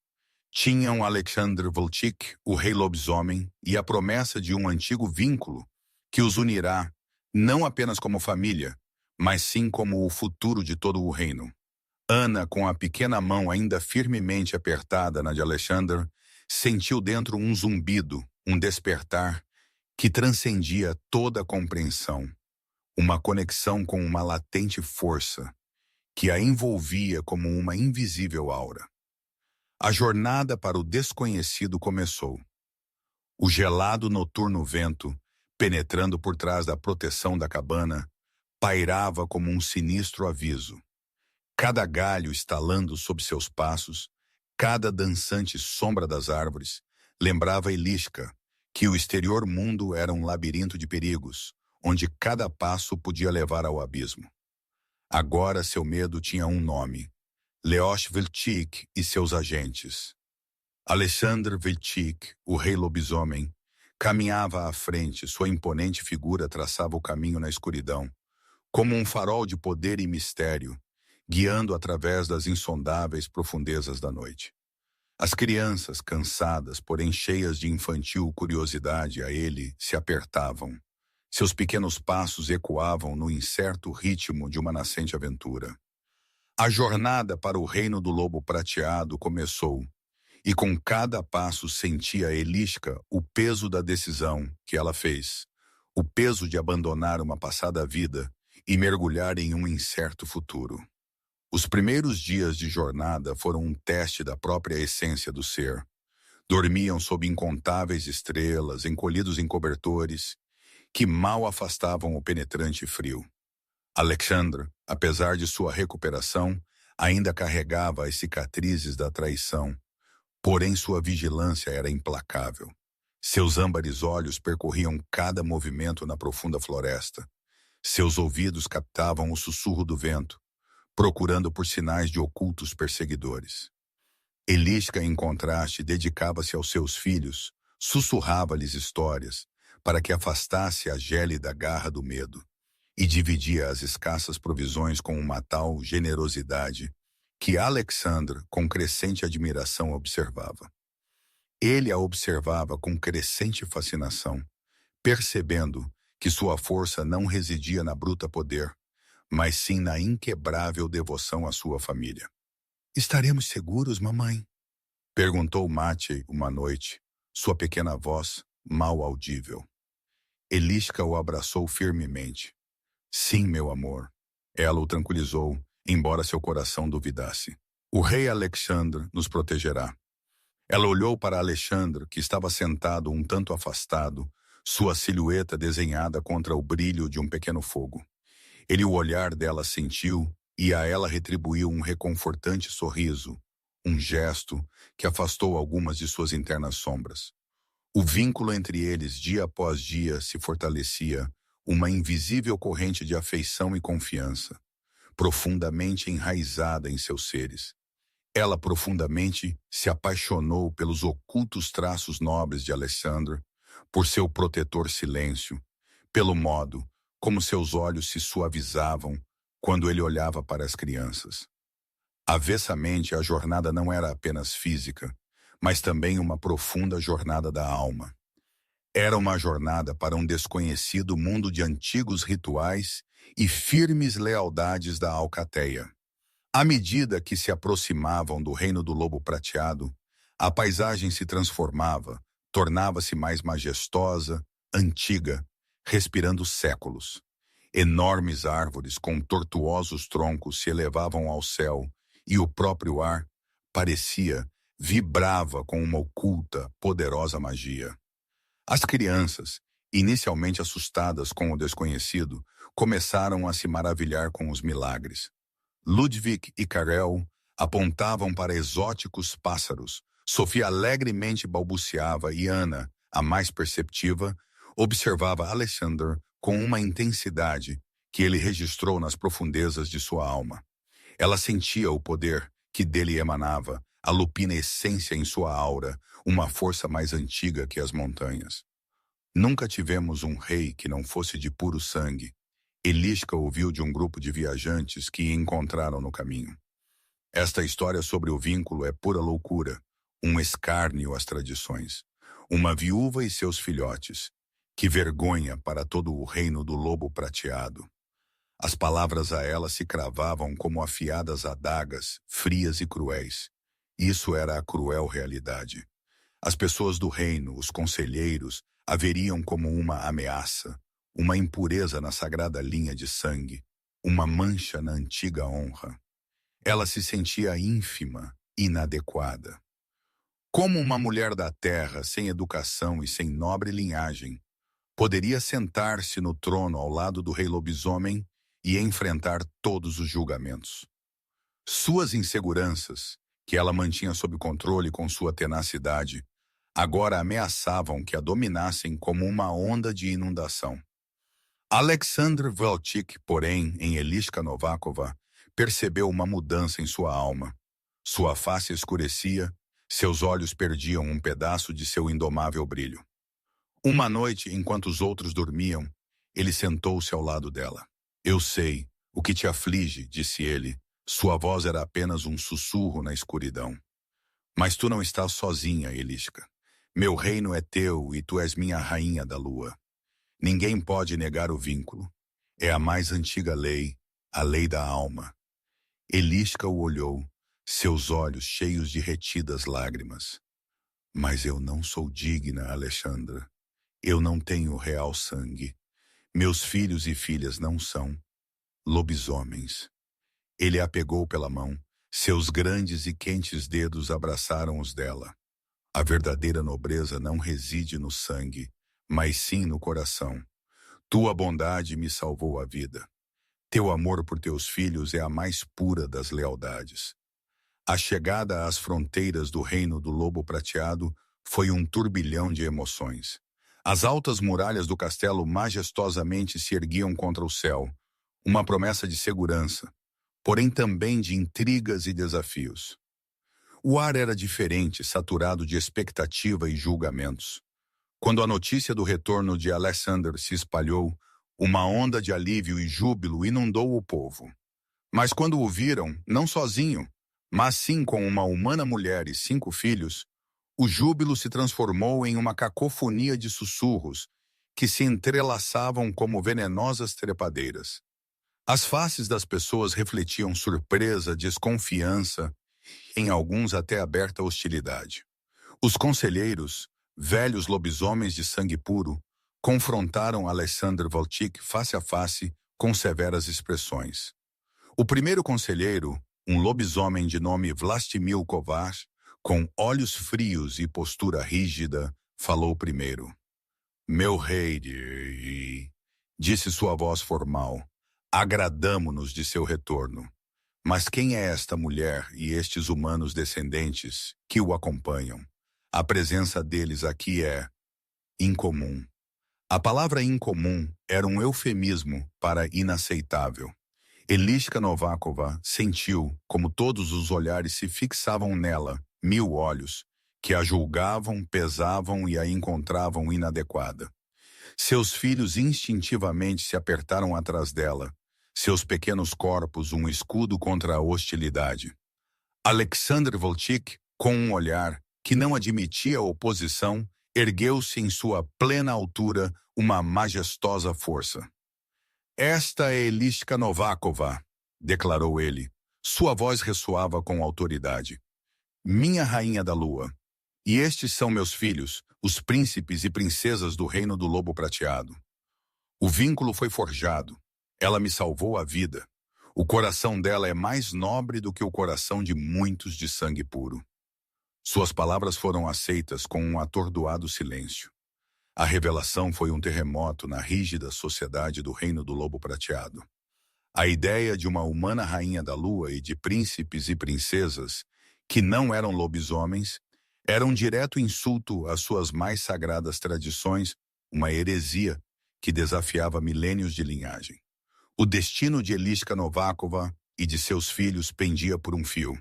Tinham Alexandre Volchik, o rei lobisomem, e a promessa de um antigo vínculo que os unirá, não apenas como família, mas sim como o futuro de todo o reino. Ana, com a pequena mão ainda firmemente apertada na de Alexandre, sentiu dentro um zumbido, um despertar que transcendia toda a compreensão, uma conexão com uma latente força que a envolvia como uma invisível aura. A jornada para o desconhecido começou. O gelado noturno vento, penetrando por trás da proteção da cabana, pairava como um sinistro aviso. Cada galho estalando sob seus passos, cada dançante sombra das árvores, lembrava Eliska que o exterior mundo era um labirinto de perigos, onde cada passo podia levar ao abismo. Agora seu medo tinha um nome: Leoš Volchik e seus agentes. Alexandre Volchik, o rei lobisomem, caminhava à frente, sua imponente figura traçava o caminho na escuridão, como um farol de poder e mistério, guiando através das insondáveis profundezas da noite. As crianças, cansadas, porém cheias de infantil curiosidade a ele, se apertavam. Seus pequenos passos ecoavam no incerto ritmo de uma nascente aventura. A jornada para o reino do lobo prateado começou, e com cada passo sentia Eliska o peso da decisão que ela fez, o peso de abandonar uma passada vida e mergulhar em um incerto futuro. Os primeiros dias de jornada foram um teste da própria essência do ser. Dormiam sob incontáveis estrelas, encolhidos em cobertores, que mal afastavam o penetrante frio. Alexandre, apesar de sua recuperação, ainda carregava as cicatrizes da traição, porém sua vigilância era implacável. Seus âmbares olhos percorriam cada movimento na profunda floresta. Seus ouvidos captavam o sussurro do vento, procurando por sinais de ocultos perseguidores. Eliska, em contraste, dedicava-se aos seus filhos, sussurrava-lhes histórias, para que afastasse a gélida garra do medo, e dividia as escassas provisões com uma tal generosidade que Alexandre, com crescente admiração, observava. Ele a observava com crescente fascinação, percebendo que sua força não residia na bruta poder, mas sim na inquebrável devoção à sua família. "Estaremos seguros, mamãe?" perguntou Maciej uma noite, sua pequena voz mal audível. Eliska o abraçou firmemente. "Sim, meu amor." Ela o tranquilizou, embora seu coração duvidasse. "O rei Alexandre nos protegerá." Ela olhou para Alexandre, que estava sentado um tanto afastado, sua silhueta desenhada contra o brilho de um pequeno fogo. Ele o olhar dela sentiu e a ela retribuiu um reconfortante sorriso, um gesto que afastou algumas de suas internas sombras. O vínculo entre eles, dia após dia, se fortalecia, uma invisível corrente de afeição e confiança, profundamente enraizada em seus seres. Ela profundamente se apaixonou pelos ocultos traços nobres de Alexandre, por seu protetor silêncio, pelo modo como seus olhos se suavizavam quando ele olhava para as crianças. Avessamente, a jornada não era apenas física, mas também uma profunda jornada da alma. Era uma jornada para um desconhecido mundo de antigos rituais e firmes lealdades da alcateia. À medida que se aproximavam do reino do lobo prateado, a paisagem se transformava, tornava-se mais majestosa, antiga, respirando séculos. Enormes árvores com tortuosos troncos se elevavam ao céu e o próprio ar vibrava com uma oculta, poderosa magia. As crianças, inicialmente assustadas com o desconhecido, começaram a se maravilhar com os milagres. Ludwig e Karel apontavam para exóticos pássaros. Sofia alegremente balbuciava e Ana, a mais perceptiva, observava Alexandre com uma intensidade que ele registrou nas profundezas de sua alma. Ela sentia o poder que dele emanava, a lupina essência em sua aura, uma força mais antiga que as montanhas. Nunca tivemos um rei que não fosse de puro sangue. Eliska ouviu de um grupo de viajantes que encontraram no caminho. Esta história sobre o vínculo é pura loucura, um escárnio às tradições. Uma viúva e seus filhotes. Que vergonha para todo o reino do lobo prateado. As palavras a ela se cravavam como afiadas adagas, frias e cruéis. Isso era a cruel realidade. As pessoas do reino, os conselheiros, a veriam como uma ameaça, uma impureza na sagrada linha de sangue, uma mancha na antiga honra. Ela se sentia ínfima, inadequada. Como uma mulher da terra, sem educação e sem nobre linhagem, poderia sentar-se no trono ao lado do rei lobisomem e enfrentar todos os julgamentos? Suas inseguranças, que ela mantinha sob controle com sua tenacidade, agora ameaçavam que a dominassem como uma onda de inundação. Alexandr Velchik, porém, em Eliska Novakova, percebeu uma mudança em sua alma. Sua face escurecia, seus olhos perdiam um pedaço de seu indomável brilho. Uma noite, enquanto os outros dormiam, ele sentou-se ao lado dela. Eu sei, o que te aflige, disse ele. Sua voz era apenas um sussurro na escuridão. Mas tu não estás sozinha, Eliska. Meu reino é teu e tu és minha rainha da lua. Ninguém pode negar o vínculo. É a mais antiga lei, a lei da alma. Eliska o olhou, seus olhos cheios de retidas lágrimas. Mas eu não sou digna, Alexandra. Eu não tenho real sangue. Meus filhos e filhas não são lobisomens. Ele a pegou pela mão. Seus grandes e quentes dedos abraçaram os dela. A verdadeira nobreza não reside no sangue, mas sim no coração. Tua bondade me salvou a vida. Teu amor por teus filhos é a mais pura das lealdades. A chegada às fronteiras do reino do lobo prateado foi um turbilhão de emoções. As altas muralhas do castelo majestosamente se erguiam contra o céu, uma promessa de segurança, porém também de intrigas e desafios. O ar era diferente, saturado de expectativa e julgamentos. Quando a notícia do retorno de Alexander se espalhou, uma onda de alívio e júbilo inundou o povo. Mas quando o viram, não sozinho, mas sim com uma humana mulher e 5 filhos, o júbilo se transformou em uma cacofonia de sussurros que se entrelaçavam como venenosas trepadeiras. As faces das pessoas refletiam surpresa, desconfiança, em alguns até aberta hostilidade. Os conselheiros, velhos lobisomens de sangue puro, confrontaram Alexandr Velchik face a face com severas expressões. O primeiro conselheiro, um lobisomem de nome Vlastimil Kovács, com olhos frios e postura rígida, falou primeiro. Meu rei, disse sua voz formal, agradamo-nos de seu retorno. Mas quem é esta mulher e estes humanos descendentes que o acompanham? A presença deles aqui é incomum. A palavra incomum era um eufemismo para inaceitável. Eliska Novakova sentiu como todos os olhares se fixavam nela, 1000 olhos, que a julgavam, pesavam e a encontravam inadequada. Seus filhos instintivamente se apertaram atrás dela, seus pequenos corpos um escudo contra a hostilidade. Alexandr Velchik, com um olhar que não admitia oposição, ergueu-se em sua plena altura uma majestosa força. Esta é Eliska Novakova, declarou ele. Sua voz ressoava com autoridade. Minha rainha da lua. E estes são meus filhos, os príncipes e princesas do reino do lobo prateado. O vínculo foi forjado. Ela me salvou a vida. O coração dela é mais nobre do que o coração de muitos de sangue puro. Suas palavras foram aceitas com um atordoado silêncio. A revelação foi um terremoto na rígida sociedade do reino do lobo prateado. A ideia de uma humana rainha da lua e de príncipes e princesas, que não eram lobisomens, era um direto insulto às suas mais sagradas tradições, uma heresia que desafiava milênios de linhagem. O destino de Eliska Novakova e de seus filhos pendia por um fio.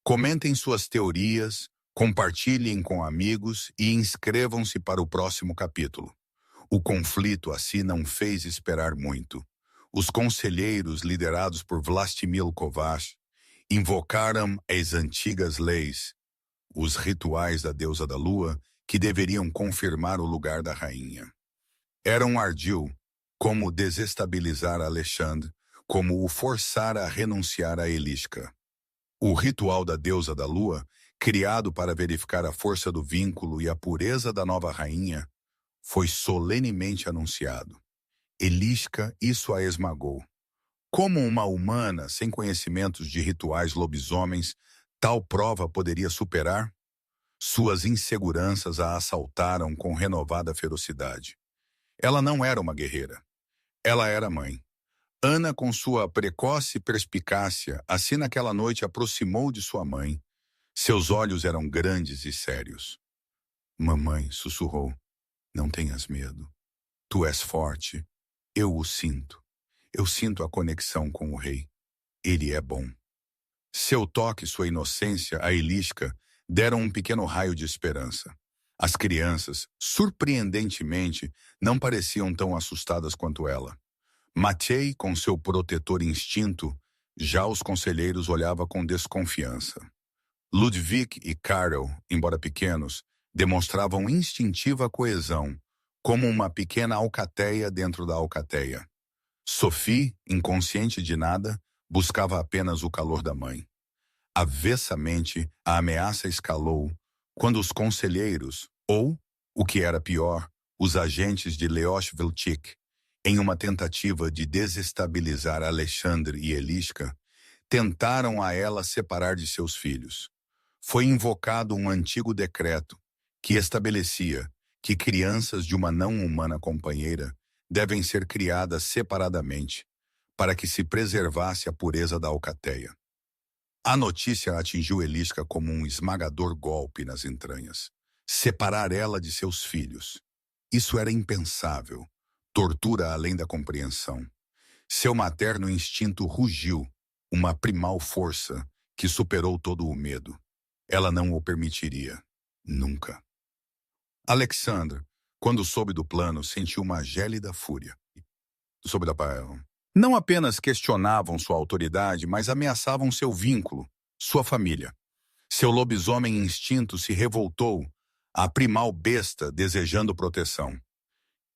Comentem suas teorias, compartilhem com amigos e inscrevam-se para o próximo capítulo. O conflito assim não fez esperar muito. Os conselheiros, liderados por Vlastimil Kovács, invocaram as antigas leis, os rituais da deusa da lua, que deveriam confirmar o lugar da rainha. Era um ardil, como desestabilizar Alexandre, como o forçar a renunciar a Eliska. O ritual da deusa da lua, criado para verificar a força do vínculo e a pureza da nova rainha, foi solenemente anunciado. Eliska isso a esmagou. Como uma humana sem conhecimentos de rituais lobisomens, tal prova poderia superar? Suas inseguranças a assaltaram com renovada ferocidade. Ela não era uma guerreira. Ela era mãe. Ana, com sua precoce perspicácia, assim naquela noite aproximou de sua mãe. Seus olhos eram grandes e sérios. Mamãe, sussurrou, não tenhas medo. Tu és forte. Eu o sinto. Eu sinto a conexão com o rei. Ele é bom. Seu toque e sua inocência, a Eliska, deram um pequeno raio de esperança. As crianças, surpreendentemente, não pareciam tão assustadas quanto ela. Matei, com seu protetor instinto, já os conselheiros olhava com desconfiança. Ludwig e Karel, embora pequenos, demonstravam instintiva coesão, como uma pequena alcateia dentro da alcateia. Sophie, inconsciente de nada, buscava apenas o calor da mãe. Avessamente, a ameaça escalou quando os conselheiros, ou, o que era pior, os agentes de Leoš Velčík, em uma tentativa de desestabilizar Alexandre e Eliska, tentaram a ela separar de seus filhos. Foi invocado um antigo decreto que estabelecia que crianças de uma não-humana companheira devem ser criadas separadamente, para que se preservasse a pureza da alcateia. A notícia atingiu Eliska como um esmagador golpe nas entranhas. Separar ela de seus filhos. Isso era impensável. Tortura além da compreensão. Seu materno instinto rugiu, uma primal força que superou todo o medo. Ela não o permitiria. Nunca. Alexandre, quando soube do plano, sentiu uma gélida fúria. Não apenas questionavam sua autoridade, mas ameaçavam seu vínculo, sua família. Seu lobisomem instinto se revoltou, a primal besta desejando proteção.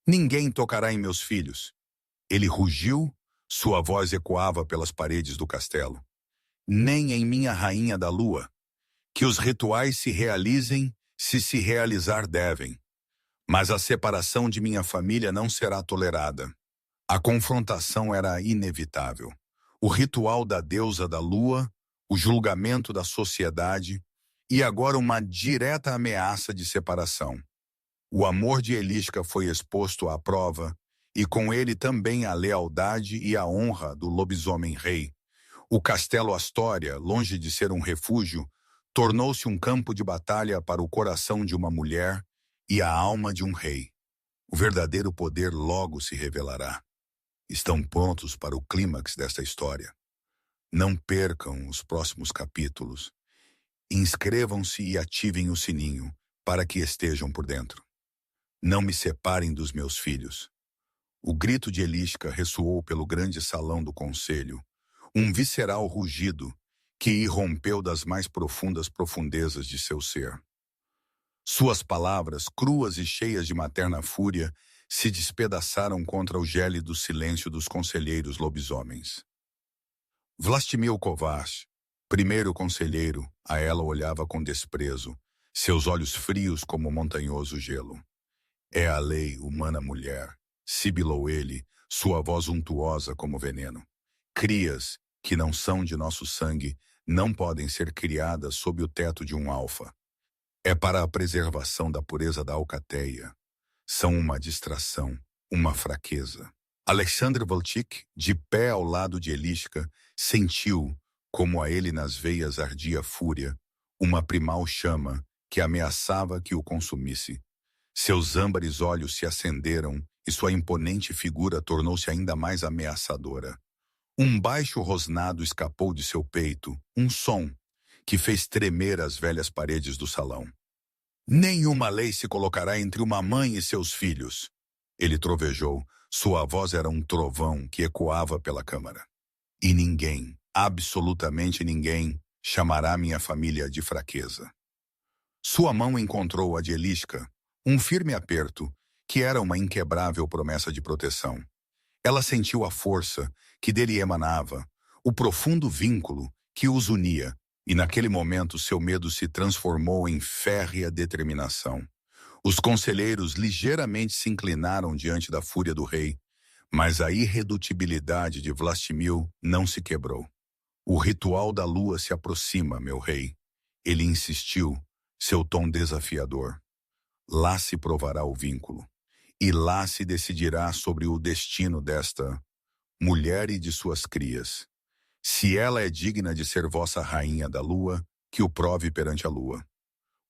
Ninguém tocará em meus filhos. Ele rugiu, sua voz ecoava pelas paredes do castelo. Nem em minha rainha da lua. Que os rituais se realizem se realizar devem. Mas a separação de minha família não será tolerada. A confrontação era inevitável. O ritual da deusa da lua, o julgamento da sociedade e agora uma direta ameaça de separação. O amor de Eliska foi exposto à prova e com ele também a lealdade e a honra do lobisomem rei. O castelo Astória, longe de ser um refúgio, tornou-se um campo de batalha para o coração de uma mulher e a alma de um rei. O verdadeiro poder logo se revelará. Estão prontos para o clímax desta história. Não percam os próximos capítulos. Inscrevam-se e ativem o sininho para que estejam por dentro. Não me separem dos meus filhos. O grito de Eliska ressoou pelo grande salão do conselho, um visceral rugido que irrompeu das mais profundas profundezas de seu ser. Suas palavras, cruas e cheias de materna fúria, se despedaçaram contra o gélido silêncio dos conselheiros lobisomens. Vlastimil Kovács, primeiro conselheiro, a ela olhava com desprezo, seus olhos frios como montanhoso gelo. É a lei, humana mulher, sibilou ele, sua voz untuosa como veneno. Crias, que não são de nosso sangue, não podem ser criadas sob o teto de um alfa. É para a preservação da pureza da alcateia. São uma distração, uma fraqueza. Alexandre Velčík, de pé ao lado de Eliska, sentiu, como a ele nas veias ardia fúria, uma primal chama que ameaçava que o consumisse. Seus âmbares olhos se acenderam e sua imponente figura tornou-se ainda mais ameaçadora. Um baixo rosnado escapou de seu peito, um som que fez tremer as velhas paredes do salão. Nenhuma lei se colocará entre uma mãe e seus filhos. Ele trovejou. Sua voz era um trovão que ecoava pela câmara. E ninguém, absolutamente ninguém, chamará minha família de fraqueza. Sua mão encontrou a de Eliska, um firme aperto, que era uma inquebrável promessa de proteção. Ela sentiu a força que dele emanava, o profundo vínculo que os unia, e naquele momento seu medo se transformou em férrea determinação. Os conselheiros ligeiramente se inclinaram diante da fúria do rei, mas a irredutibilidade de Vlastimil não se quebrou. O ritual da lua se aproxima, meu rei. Ele insistiu, seu tom desafiador. Lá se provará o vínculo, e lá se decidirá sobre o destino desta mulher e de suas crias. Se ela é digna de ser vossa rainha da lua, que o prove perante a lua.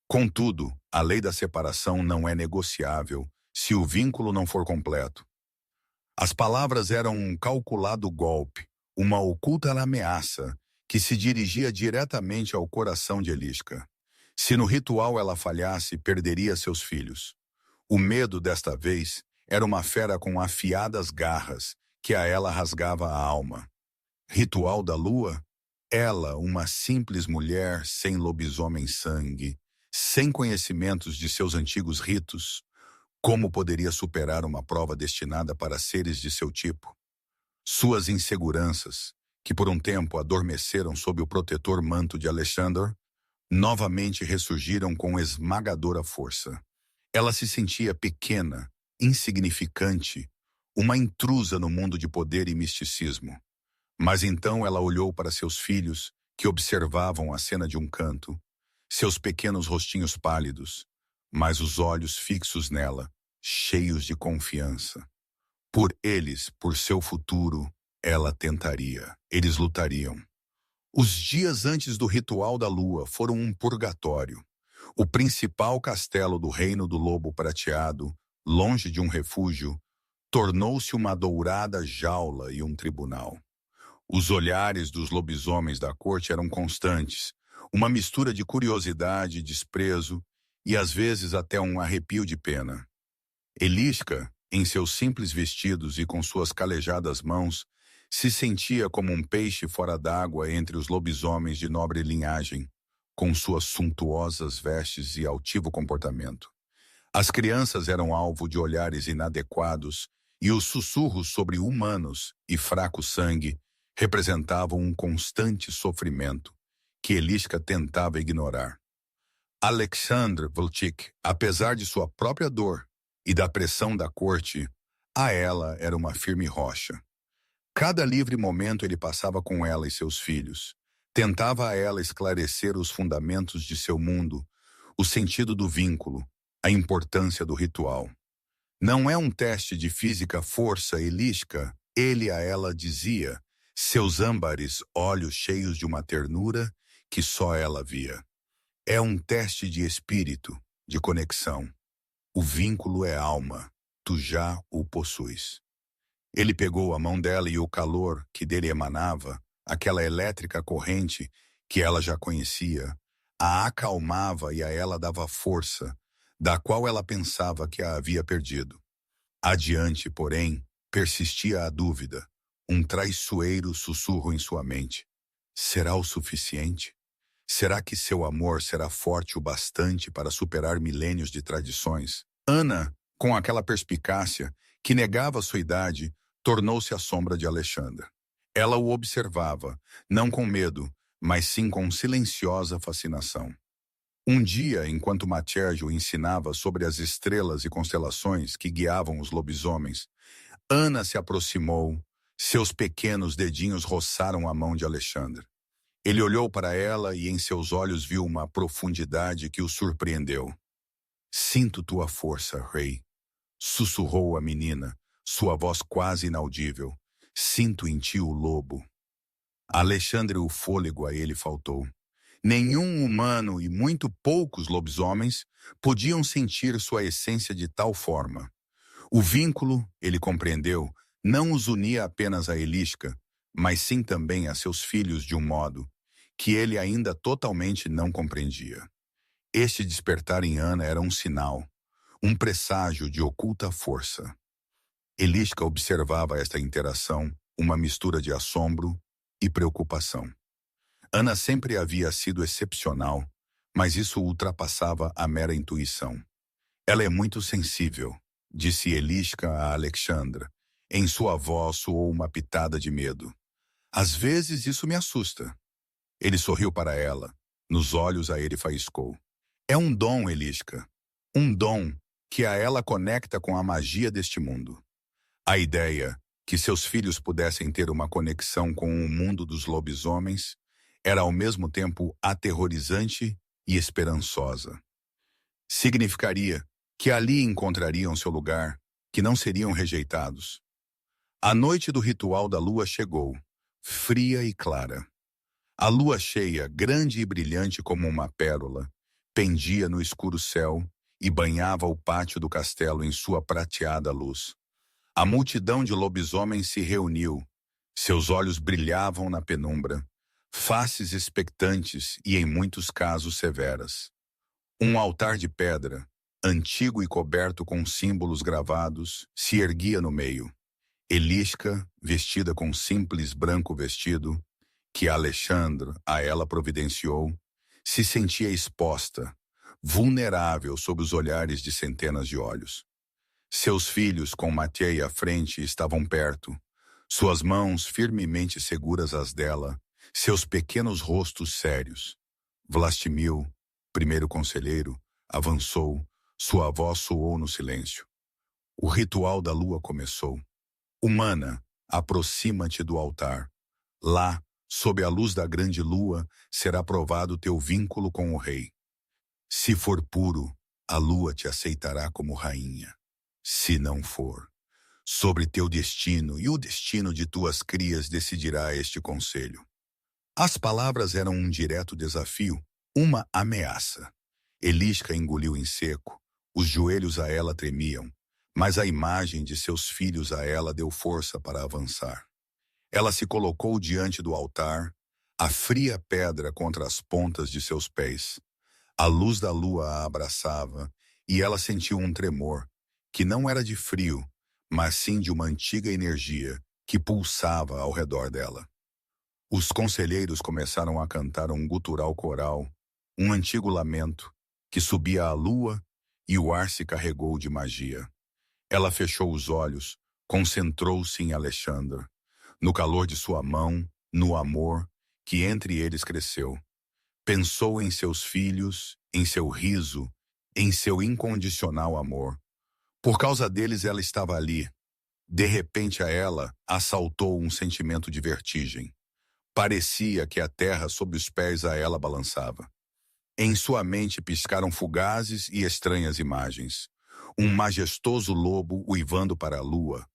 Contudo, a lei da separação não é negociável se o vínculo não for completo. As palavras eram um calculado golpe, uma oculta ameaça que se dirigia diretamente ao coração de Eliska. Se no ritual ela falhasse, perderia seus filhos. O medo desta vez era uma fera com afiadas garras que a ela rasgava a alma. Ritual da lua? Ela, uma simples mulher sem lobisomem-sangue, sem conhecimentos de seus antigos ritos, como poderia superar uma prova destinada para seres de seu tipo? Suas inseguranças, que por um tempo adormeceram sob o protetor manto de Alexander, novamente ressurgiram com esmagadora força. Ela se sentia pequena, insignificante, uma intrusa no mundo de poder e misticismo. Mas então ela olhou para seus filhos, que observavam a cena de um canto, seus pequenos rostinhos pálidos, mas os olhos fixos nela, cheios de confiança. Por eles, por seu futuro, ela tentaria. Eles lutariam. Os dias antes do ritual da lua foram um purgatório. O principal castelo do reino do lobo prateado, longe de um refúgio, tornou-se uma dourada jaula e um tribunal. Os olhares dos lobisomens da corte eram constantes, uma mistura de curiosidade, desprezo e às vezes até um arrepio de pena. Eliska, em seus simples vestidos e com suas calejadas mãos, se sentia como um peixe fora d'água entre os lobisomens de nobre linhagem, com suas suntuosas vestes e altivo comportamento. As crianças eram alvo de olhares inadequados e os sussurros sobre humanos e fraco sangue representavam um constante sofrimento que Eliska tentava ignorar. Alexandre Volchik, apesar de sua própria dor e da pressão da corte, a ela era uma firme rocha. Cada livre momento ele passava com ela e seus filhos. Tentava a ela esclarecer os fundamentos de seu mundo, o sentido do vínculo, a importância do ritual. Não é um teste de física força, Eliska, ele a ela dizia, seus âmbares olhos cheios de uma ternura que só ela via. É um teste de espírito, de conexão. O vínculo é alma, tu já o possuis. Ele pegou a mão dela e o calor que dele emanava, aquela elétrica corrente que ela já conhecia, a acalmava e a ela dava força, da qual ela pensava que a havia perdido. Adiante, porém, persistia a dúvida, um traiçoeiro sussurro em sua mente. Será o suficiente? Será que seu amor será forte o bastante para superar milênios de tradições? Ana, com aquela perspicácia que negava sua idade, tornou-se a sombra de Alexandre. Ela o observava, não com medo, mas sim com silenciosa fascinação. Um dia, enquanto Matérgio ensinava sobre as estrelas e constelações que guiavam os lobisomens, Ana se aproximou, seus pequenos dedinhos roçaram a mão de Alexandre. Ele olhou para ela e em seus olhos viu uma profundidade que o surpreendeu. Sinto tua força, rei, sussurrou a menina, sua voz quase inaudível. Sinto em ti o lobo. Alexandre, o fôlego a ele faltou. Nenhum humano e muito poucos lobisomens podiam sentir sua essência de tal forma. O vínculo, ele compreendeu, não os unia apenas a Eliska, mas sim também a seus filhos de um modo que ele ainda totalmente não compreendia. Este despertar em Ana era um sinal, um presságio de oculta força. Eliska observava esta interação, uma mistura de assombro e preocupação. Ana sempre havia sido excepcional, mas isso ultrapassava a mera intuição. Ela é muito sensível, disse Eliska a Alexandra. Em sua voz soou uma pitada de medo. Às vezes isso me assusta. Ele sorriu para ela. Nos olhos a ele faiscou. É um dom, Eliska. Um dom que a ela conecta com a magia deste mundo. A ideia que seus filhos pudessem ter uma conexão com o mundo dos lobisomens era ao mesmo tempo aterrorizante e esperançosa. Significaria que ali encontrariam seu lugar, que não seriam rejeitados. A noite do ritual da lua chegou, fria e clara. A lua cheia, grande e brilhante como uma pérola, pendia no escuro céu e banhava o pátio do castelo em sua prateada luz. A multidão de lobisomens se reuniu. Seus olhos brilhavam na penumbra, faces expectantes e, em muitos casos, severas. Um altar de pedra, antigo e coberto com símbolos gravados, se erguia no meio. Eliska, vestida com simples branco vestido, que Alexandre a ela providenciou, se sentia exposta, vulnerável sob os olhares de centenas de olhos. Seus filhos, com Matei à frente, estavam perto, suas mãos firmemente seguras às dela, seus pequenos rostos sérios. Vlastimil, primeiro conselheiro, avançou, sua voz soou no silêncio. O ritual da lua começou. Humana, aproxima-te do altar. Lá, sob a luz da grande lua, será provado teu vínculo com o rei. Se for puro, a lua te aceitará como rainha. Se não for, sobre teu destino e o destino de tuas crias decidirá este conselho. As palavras eram um direto desafio, uma ameaça. Eliska engoliu em seco, os joelhos a ela tremiam, mas a imagem de seus filhos a ela deu força para avançar. Ela se colocou diante do altar, a fria pedra contra as pontas de seus pés. A luz da lua a abraçava e ela sentiu um tremor, que não era de frio, mas sim de uma antiga energia que pulsava ao redor dela. Os conselheiros começaram a cantar um gutural coral, um antigo lamento, que subia à lua e o ar se carregou de magia. Ela fechou os olhos, concentrou-se em Alexandre, no calor de sua mão, no amor que entre eles cresceu. Pensou em seus filhos, em seu riso, em seu incondicional amor. Por causa deles ela estava ali. De repente a ela assaltou um sentimento de vertigem. Parecia que a terra sob os pés a ela balançava. Em sua mente piscaram fugazes e estranhas imagens. Um majestoso lobo uivando para a lua,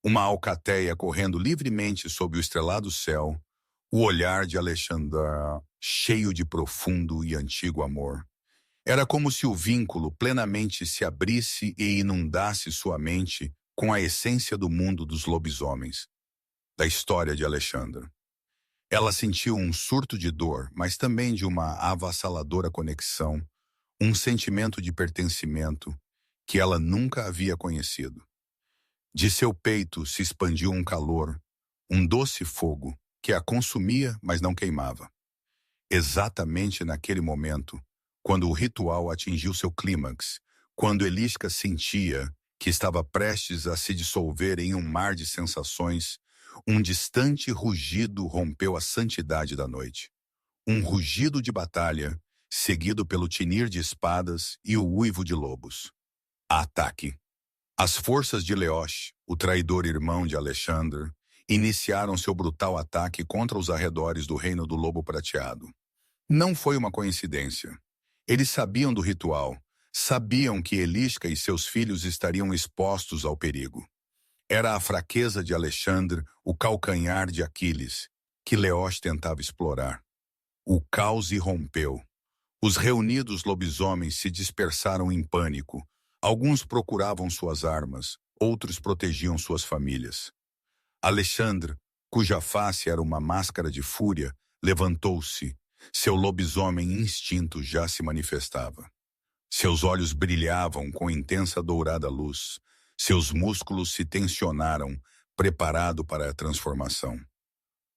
uma alcateia correndo livremente sob o estrelado céu, o olhar de Alexandre cheio de profundo e antigo amor. Era como se o vínculo plenamente se abrisse e inundasse sua mente com a essência do mundo dos lobisomens, da história de Alexandre. Ela sentiu um surto de dor, mas também de uma avassaladora conexão, um sentimento de pertencimento que ela nunca havia conhecido. De seu peito se expandiu um calor, um doce fogo que a consumia, mas não queimava. Exatamente naquele momento, quando o ritual atingiu seu clímax, quando Eliska sentia que estava prestes a se dissolver em um mar de sensações, um distante rugido rompeu a santidade da noite. Um rugido de batalha, seguido pelo tinir de espadas e o uivo de lobos. Ataque. As forças de Leosh, o traidor irmão de Alexandre, iniciaram seu brutal ataque contra os arredores do reino do Lobo Prateado. Não foi uma coincidência. Eles sabiam do ritual, sabiam que Eliska e seus filhos estariam expostos ao perigo. Era a fraqueza de Alexandre, o calcanhar de Aquiles, que Leosh tentava explorar. O caos irrompeu. Os reunidos lobisomens se dispersaram em pânico. Alguns procuravam suas armas, outros protegiam suas famílias. Alexandre, cuja face era uma máscara de fúria, levantou-se, Seu lobisomem instinto já se manifestava. Seus olhos brilhavam com intensa dourada luz. Seus músculos se tensionaram, preparado para a transformação.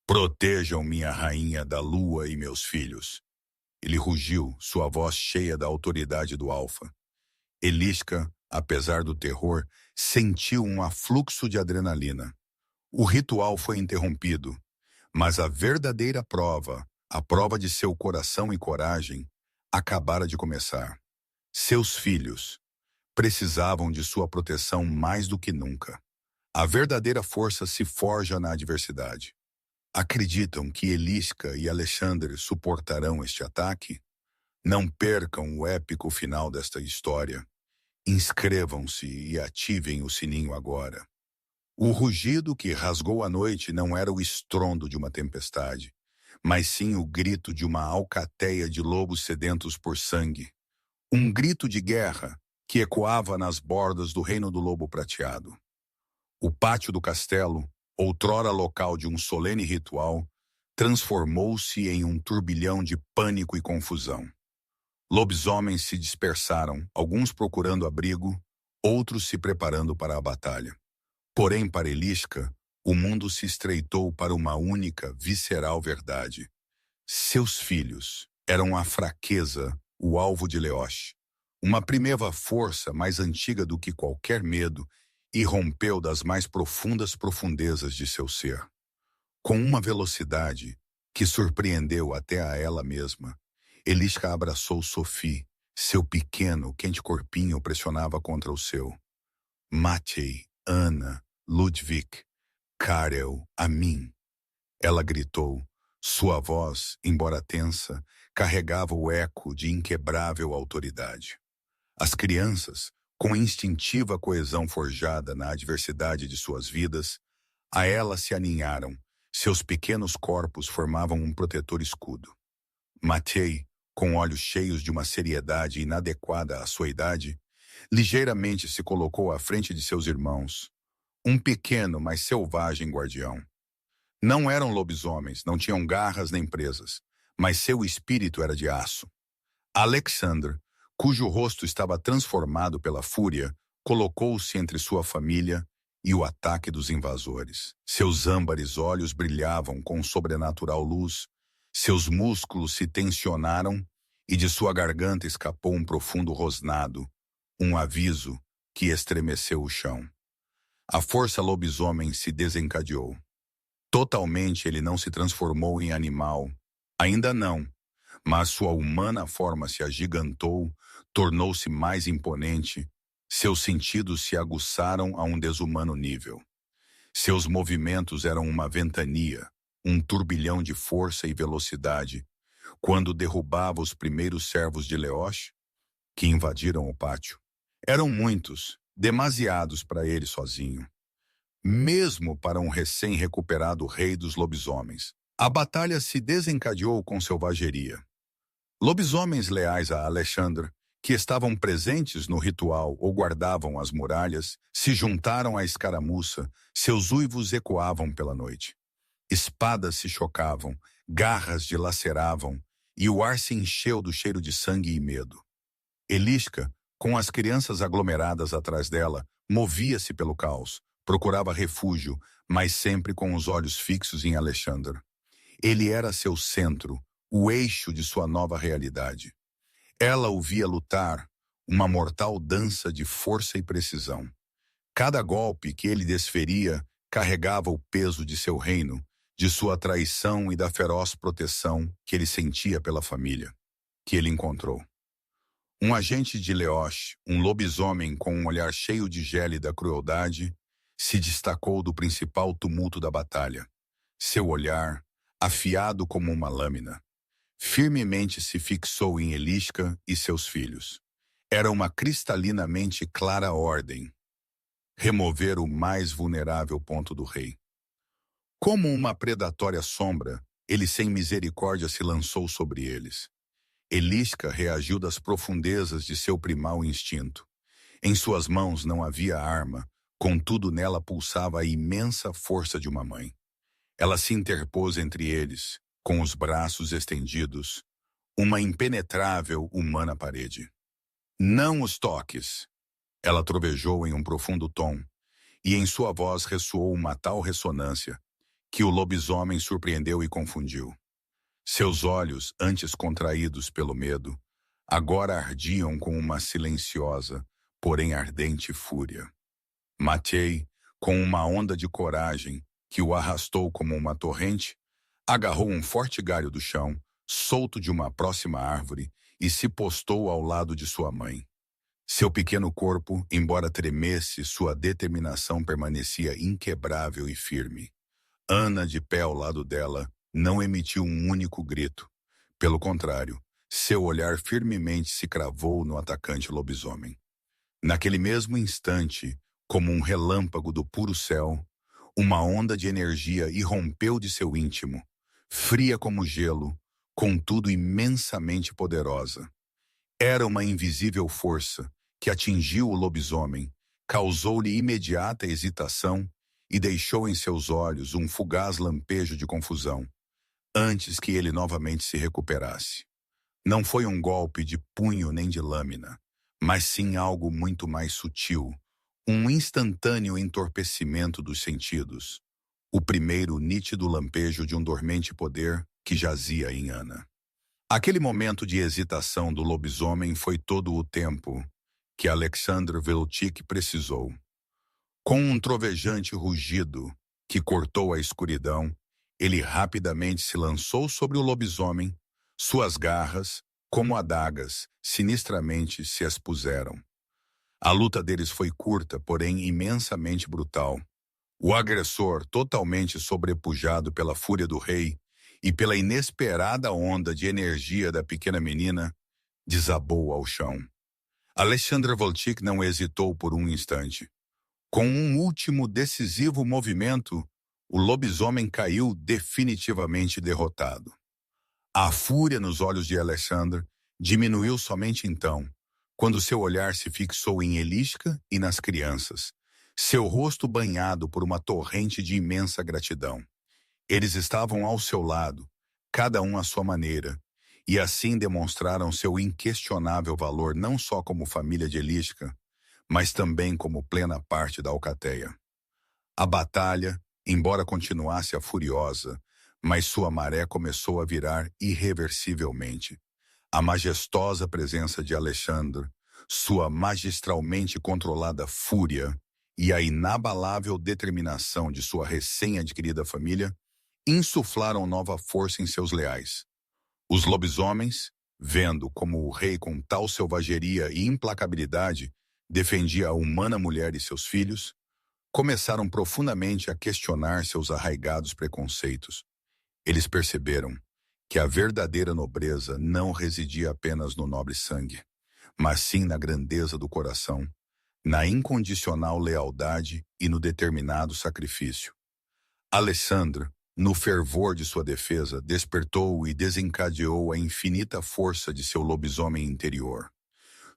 Protejam minha rainha da lua e meus filhos. Ele rugiu, sua voz cheia da autoridade do Alfa. Elisca, apesar do terror, sentiu um afluxo de adrenalina. O ritual foi interrompido, mas a verdadeira prova, a prova de seu coração e coragem, acabara de começar. Seus filhos precisavam de sua proteção mais do que nunca. A verdadeira força se forja na adversidade. Acreditam que Elisca e Alexandre suportarão este ataque? Não percam o épico final desta história. Inscrevam-se e ativem o sininho agora. O rugido que rasgou a noite não era o estrondo de uma tempestade, mas sim o grito de uma alcateia de lobos sedentos por sangue. Um grito de guerra que ecoava nas bordas do reino do lobo prateado. O pátio do castelo, outrora local de um solene ritual, transformou-se em um turbilhão de pânico e confusão. Lobisomens se dispersaram, alguns procurando abrigo, outros se preparando para a batalha. Porém, para Elisca, o mundo se estreitou para uma única, visceral verdade. Seus filhos eram a fraqueza, o alvo de Leosh. Uma primeva força mais antiga do que qualquer medo, irrompeu das mais profundas profundezas de seu ser. Com uma velocidade que surpreendeu até a ela mesma, Elisca abraçou Sophie, seu pequeno, quente corpinho pressionava contra o seu. Matej, Ana, Ludwig, Karel, a mim. Ela gritou. Sua voz, embora tensa, carregava o eco de inquebrável autoridade. As crianças, com instintiva coesão forjada na adversidade de suas vidas, a ela se aninharam. Seus pequenos corpos formavam um protetor escudo. Matej, com olhos cheios de uma seriedade inadequada à sua idade, ligeiramente se colocou à frente de seus irmãos. Um pequeno, mas selvagem guardião. Não eram lobisomens, não tinham garras nem presas, mas seu espírito era de aço. Alexandre, cujo rosto estava transformado pela fúria, colocou-se entre sua família e o ataque dos invasores. Seus âmbares olhos brilhavam com sobrenatural luz, seus músculos se tensionaram e de sua garganta escapou um profundo rosnado, um aviso que estremeceu o chão. A força lobisomem se desencadeou. Totalmente ele não se transformou em animal, ainda não, mas sua humana forma se agigantou, tornou-se mais imponente, seus sentidos se aguçaram a um desumano nível. Seus movimentos eram uma ventania, um turbilhão de força e velocidade, quando derrubava os primeiros servos de Leosh, que invadiram o pátio. Eram muitos, demasiados para ele sozinho. Mesmo para um recém-recuperado rei dos lobisomens. A batalha se desencadeou com selvageria. Lobisomens leais a Alexandre, que estavam presentes no ritual ou guardavam as muralhas, se juntaram à escaramuça, seus uivos ecoavam pela noite. Espadas se chocavam, garras dilaceravam, e o ar se encheu do cheiro de sangue e medo. Elisca, com as crianças aglomeradas atrás dela, movia-se pelo caos, procurava refúgio, mas sempre com os olhos fixos em Alexandre. Ele era seu centro, o eixo de sua nova realidade. Ela o via lutar, uma mortal dança de força e precisão. Cada golpe que ele desferia carregava o peso de seu reino, de sua traição e da feroz proteção que ele sentia pela família, que ele encontrou. Um agente de Leosh, um lobisomem com um olhar cheio de gélida crueldade, se destacou do principal tumulto da batalha. Seu olhar, afiado como uma lâmina, firmemente se fixou em Elisca e seus filhos. Era uma cristalinamente clara ordem: remover o mais vulnerável ponto do rei. Como uma predatória sombra, ele sem misericórdia se lançou sobre eles. Elisca reagiu das profundezas de seu primal instinto. Em suas mãos não havia arma, contudo nela pulsava a imensa força de uma mãe. Ela se interpôs entre eles, com os braços estendidos, uma impenetrável humana parede. Não os toques! Ela trovejou em um profundo tom, e em sua voz ressoou uma tal ressonância que o lobisomem surpreendeu e confundiu. Seus olhos, antes contraídos pelo medo, agora ardiam com uma silenciosa, porém ardente fúria. Matei, com uma onda de coragem que o arrastou como uma torrente, agarrou um forte galho do chão, solto de uma próxima árvore, e se postou ao lado de sua mãe. Seu pequeno corpo, embora tremesse, sua determinação permanecia inquebrável e firme. Ana, de pé ao lado dela, não emitiu um único grito. Pelo contrário, seu olhar firmemente se cravou no atacante lobisomem. Naquele mesmo instante, como um relâmpago do puro céu, uma onda de energia irrompeu de seu íntimo, fria como gelo, contudo imensamente poderosa. Era uma invisível força que atingiu o lobisomem, causou-lhe imediata hesitação e deixou em seus olhos um fugaz lampejo de confusão, antes que ele novamente se recuperasse. Não foi um golpe de punho nem de lâmina, mas sim algo muito mais sutil, um instantâneo entorpecimento dos sentidos, o primeiro nítido lampejo de um dormente poder que jazia em Ana. Aquele momento de hesitação do lobisomem foi todo o tempo que Alexandre Velchik precisou. Com um trovejante rugido que cortou a escuridão, ele rapidamente se lançou sobre o lobisomem, suas garras, como adagas, sinistramente se expuseram. A luta deles foi curta, porém imensamente brutal. O agressor, totalmente sobrepujado pela fúria do rei e pela inesperada onda de energia da pequena menina, desabou ao chão. Alexandre Velchik não hesitou por um instante. Com um último decisivo movimento, o lobisomem caiu definitivamente derrotado. A fúria nos olhos de Alexandre diminuiu somente então, quando seu olhar se fixou em Eliska e nas crianças, seu rosto banhado por uma torrente de imensa gratidão. Eles estavam ao seu lado, cada um à sua maneira, e assim demonstraram seu inquestionável valor não só como família de Eliska, mas também como plena parte da alcateia. A batalha, embora continuasse a furiosa, mas sua maré começou a virar irreversivelmente. A majestosa presença de Alexandre, sua magistralmente controlada fúria e a inabalável determinação de sua recém-adquirida família insuflaram nova força em seus leais. Os lobisomens, vendo como o rei com tal selvageria e implacabilidade defendia a humana mulher e seus filhos, começaram profundamente a questionar seus arraigados preconceitos. Eles perceberam que a verdadeira nobreza não residia apenas no nobre sangue, mas sim na grandeza do coração, na incondicional lealdade e no determinado sacrifício. Alexandre, no fervor de sua defesa, despertou e desencadeou a infinita força de seu lobisomem interior.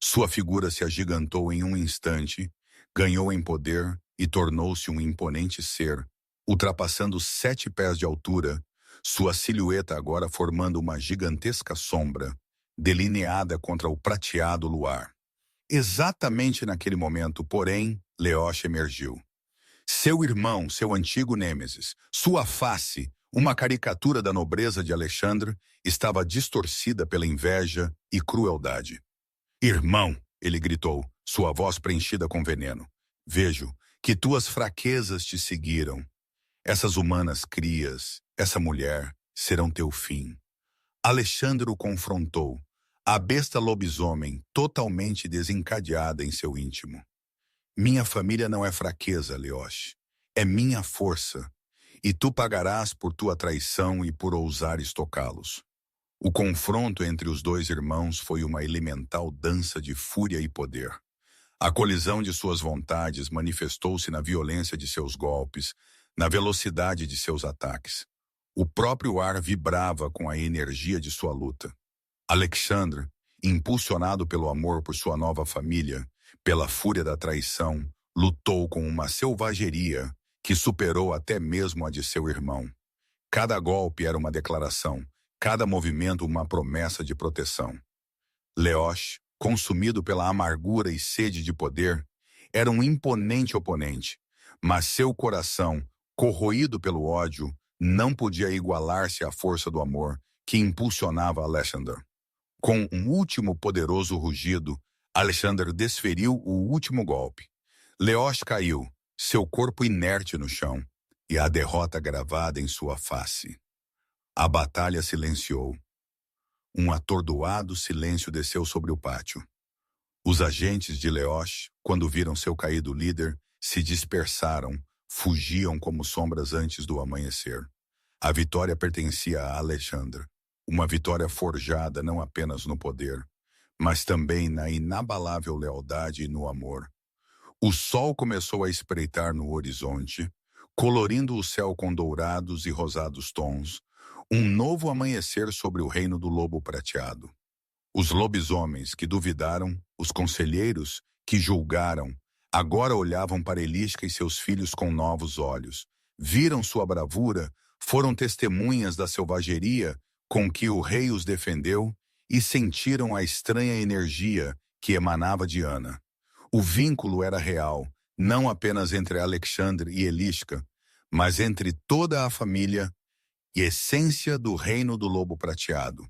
Sua figura se agigantou em um instante, ganhou em poder e tornou-se um imponente ser, ultrapassando 7 pés de altura, sua silhueta agora formando uma gigantesca sombra, delineada contra o prateado luar. Exatamente naquele momento, porém, Leosh emergiu. Seu irmão, seu antigo nêmesis, sua face, uma caricatura da nobreza de Alexandre, estava distorcida pela inveja e crueldade. Irmão, ele gritou, sua voz preenchida com veneno. Vejo que tuas fraquezas te seguiram. Essas humanas crias, essa mulher, serão teu fim. Alexandre o confrontou, a besta lobisomem totalmente desencadeada em seu íntimo. Minha família não é fraqueza, Leosh. É minha força, e tu pagarás por tua traição e por ousares tocá-los. O confronto entre os dois irmãos foi uma elemental dança de fúria e poder. A colisão de suas vontades manifestou-se na violência de seus golpes, na velocidade de seus ataques. O próprio ar vibrava com a energia de sua luta. Alexandre, impulsionado pelo amor por sua nova família, pela fúria da traição, lutou com uma selvageria que superou até mesmo a de seu irmão. Cada golpe era uma declaração, cada movimento uma promessa de proteção. Leosh, consumido pela amargura e sede de poder, era um imponente oponente, mas seu coração, corroído pelo ódio, não podia igualar-se à força do amor que impulsionava Alexander. Com um último poderoso rugido, Alexander desferiu o último golpe. Leosh caiu, seu corpo inerte no chão, e a derrota gravada em sua face. A batalha silenciou. Um atordoado silêncio desceu sobre o pátio. Os agentes de Leosh, quando viram seu caído líder, se dispersaram, fugiam como sombras antes do amanhecer. A vitória pertencia a Alexander, uma vitória forjada não apenas no poder, mas também na inabalável lealdade e no amor. O sol começou a espreitar no horizonte, colorindo o céu com dourados e rosados tons, um novo amanhecer sobre o reino do lobo prateado. Os lobisomens que duvidaram, os conselheiros que julgaram, agora olhavam para Elisca e seus filhos com novos olhos. Viram sua bravura, foram testemunhas da selvageria com que o rei os defendeu e sentiram a estranha energia que emanava de Ana. O vínculo era real, não apenas entre Alexandre e Elisca, mas entre toda a família e essência do reino do lobo prateado.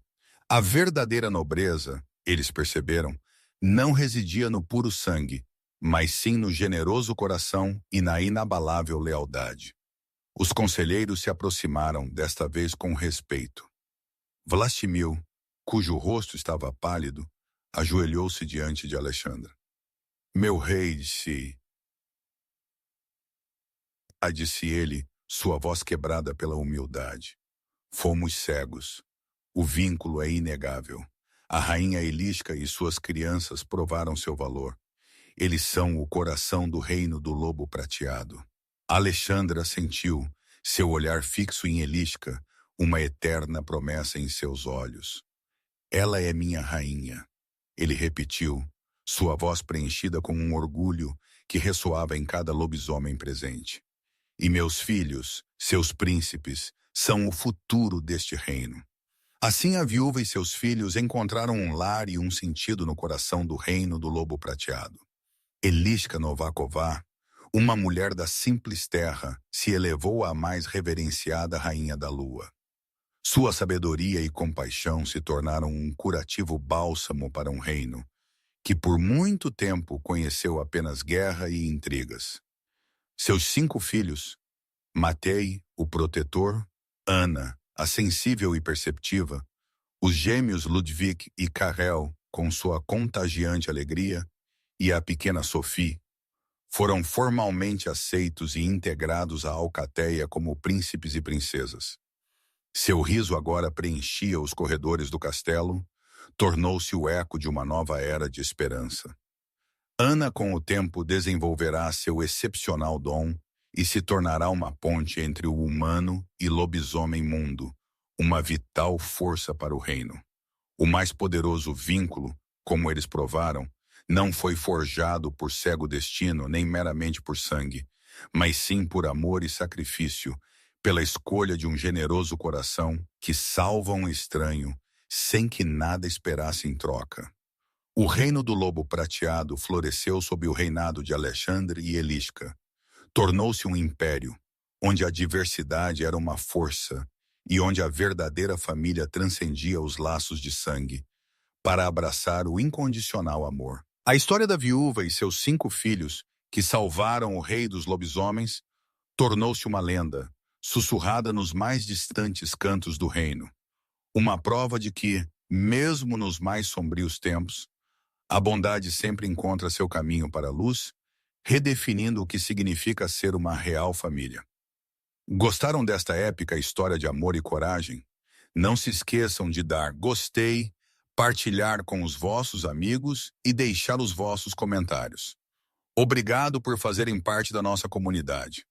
A verdadeira nobreza, eles perceberam, não residia no puro sangue, mas sim no generoso coração e na inabalável lealdade. Os conselheiros se aproximaram, desta vez com respeito. Vlastimil, cujo rosto estava pálido, ajoelhou-se diante de Alexandre. Meu rei, disse ele, sua voz quebrada pela humildade. Fomos cegos. O vínculo é inegável. A rainha Elisca e suas crianças provaram seu valor. Eles são o coração do reino do lobo prateado. Alexandra sentiu, seu olhar fixo em Elisca, uma eterna promessa em seus olhos. Ela é minha rainha. Ele repetiu, sua voz preenchida com um orgulho que ressoava em cada lobisomem presente. E meus filhos, seus príncipes, são o futuro deste reino. Assim a viúva e seus filhos encontraram um lar e um sentido no coração do reino do lobo prateado. Elisca Novaková, uma mulher da simples terra, se elevou à mais reverenciada rainha da lua. Sua sabedoria e compaixão se tornaram um curativo bálsamo para um reino que por muito tempo conheceu apenas guerra e intrigas. Seus 5 filhos, Matei, o protetor, Ana, a sensível e perceptiva, os gêmeos Ludwig e Karel, com sua contagiante alegria, e a pequena Sophie, foram formalmente aceitos e integrados à alcateia como príncipes e princesas. Seu riso agora preenchia os corredores do castelo, tornou-se o eco de uma nova era de esperança. Ana, com o tempo, desenvolverá seu excepcional dom e se tornará uma ponte entre o humano e lobisomem mundo, uma vital força para o reino. O mais poderoso vínculo, como eles provaram, não foi forjado por cego destino nem meramente por sangue, mas sim por amor e sacrifício, pela escolha de um generoso coração que salva um estranho sem que nada esperasse em troca. O reino do lobo prateado floresceu sob o reinado de Alexandre e Elisca. Tornou-se um império, onde a diversidade era uma força e onde a verdadeira família transcendia os laços de sangue, para abraçar o incondicional amor. A história da viúva e seus 5 filhos, que salvaram o rei dos lobisomens, tornou-se uma lenda, sussurrada nos mais distantes cantos do reino. Uma prova de que, mesmo nos mais sombrios tempos, a bondade sempre encontra seu caminho para a luz, redefinindo o que significa ser uma real família. Gostaram desta épica história de amor e coragem? Não se esqueçam de dar gostei, partilhar com os vossos amigos e deixar os vossos comentários. Obrigado por fazerem parte da nossa comunidade.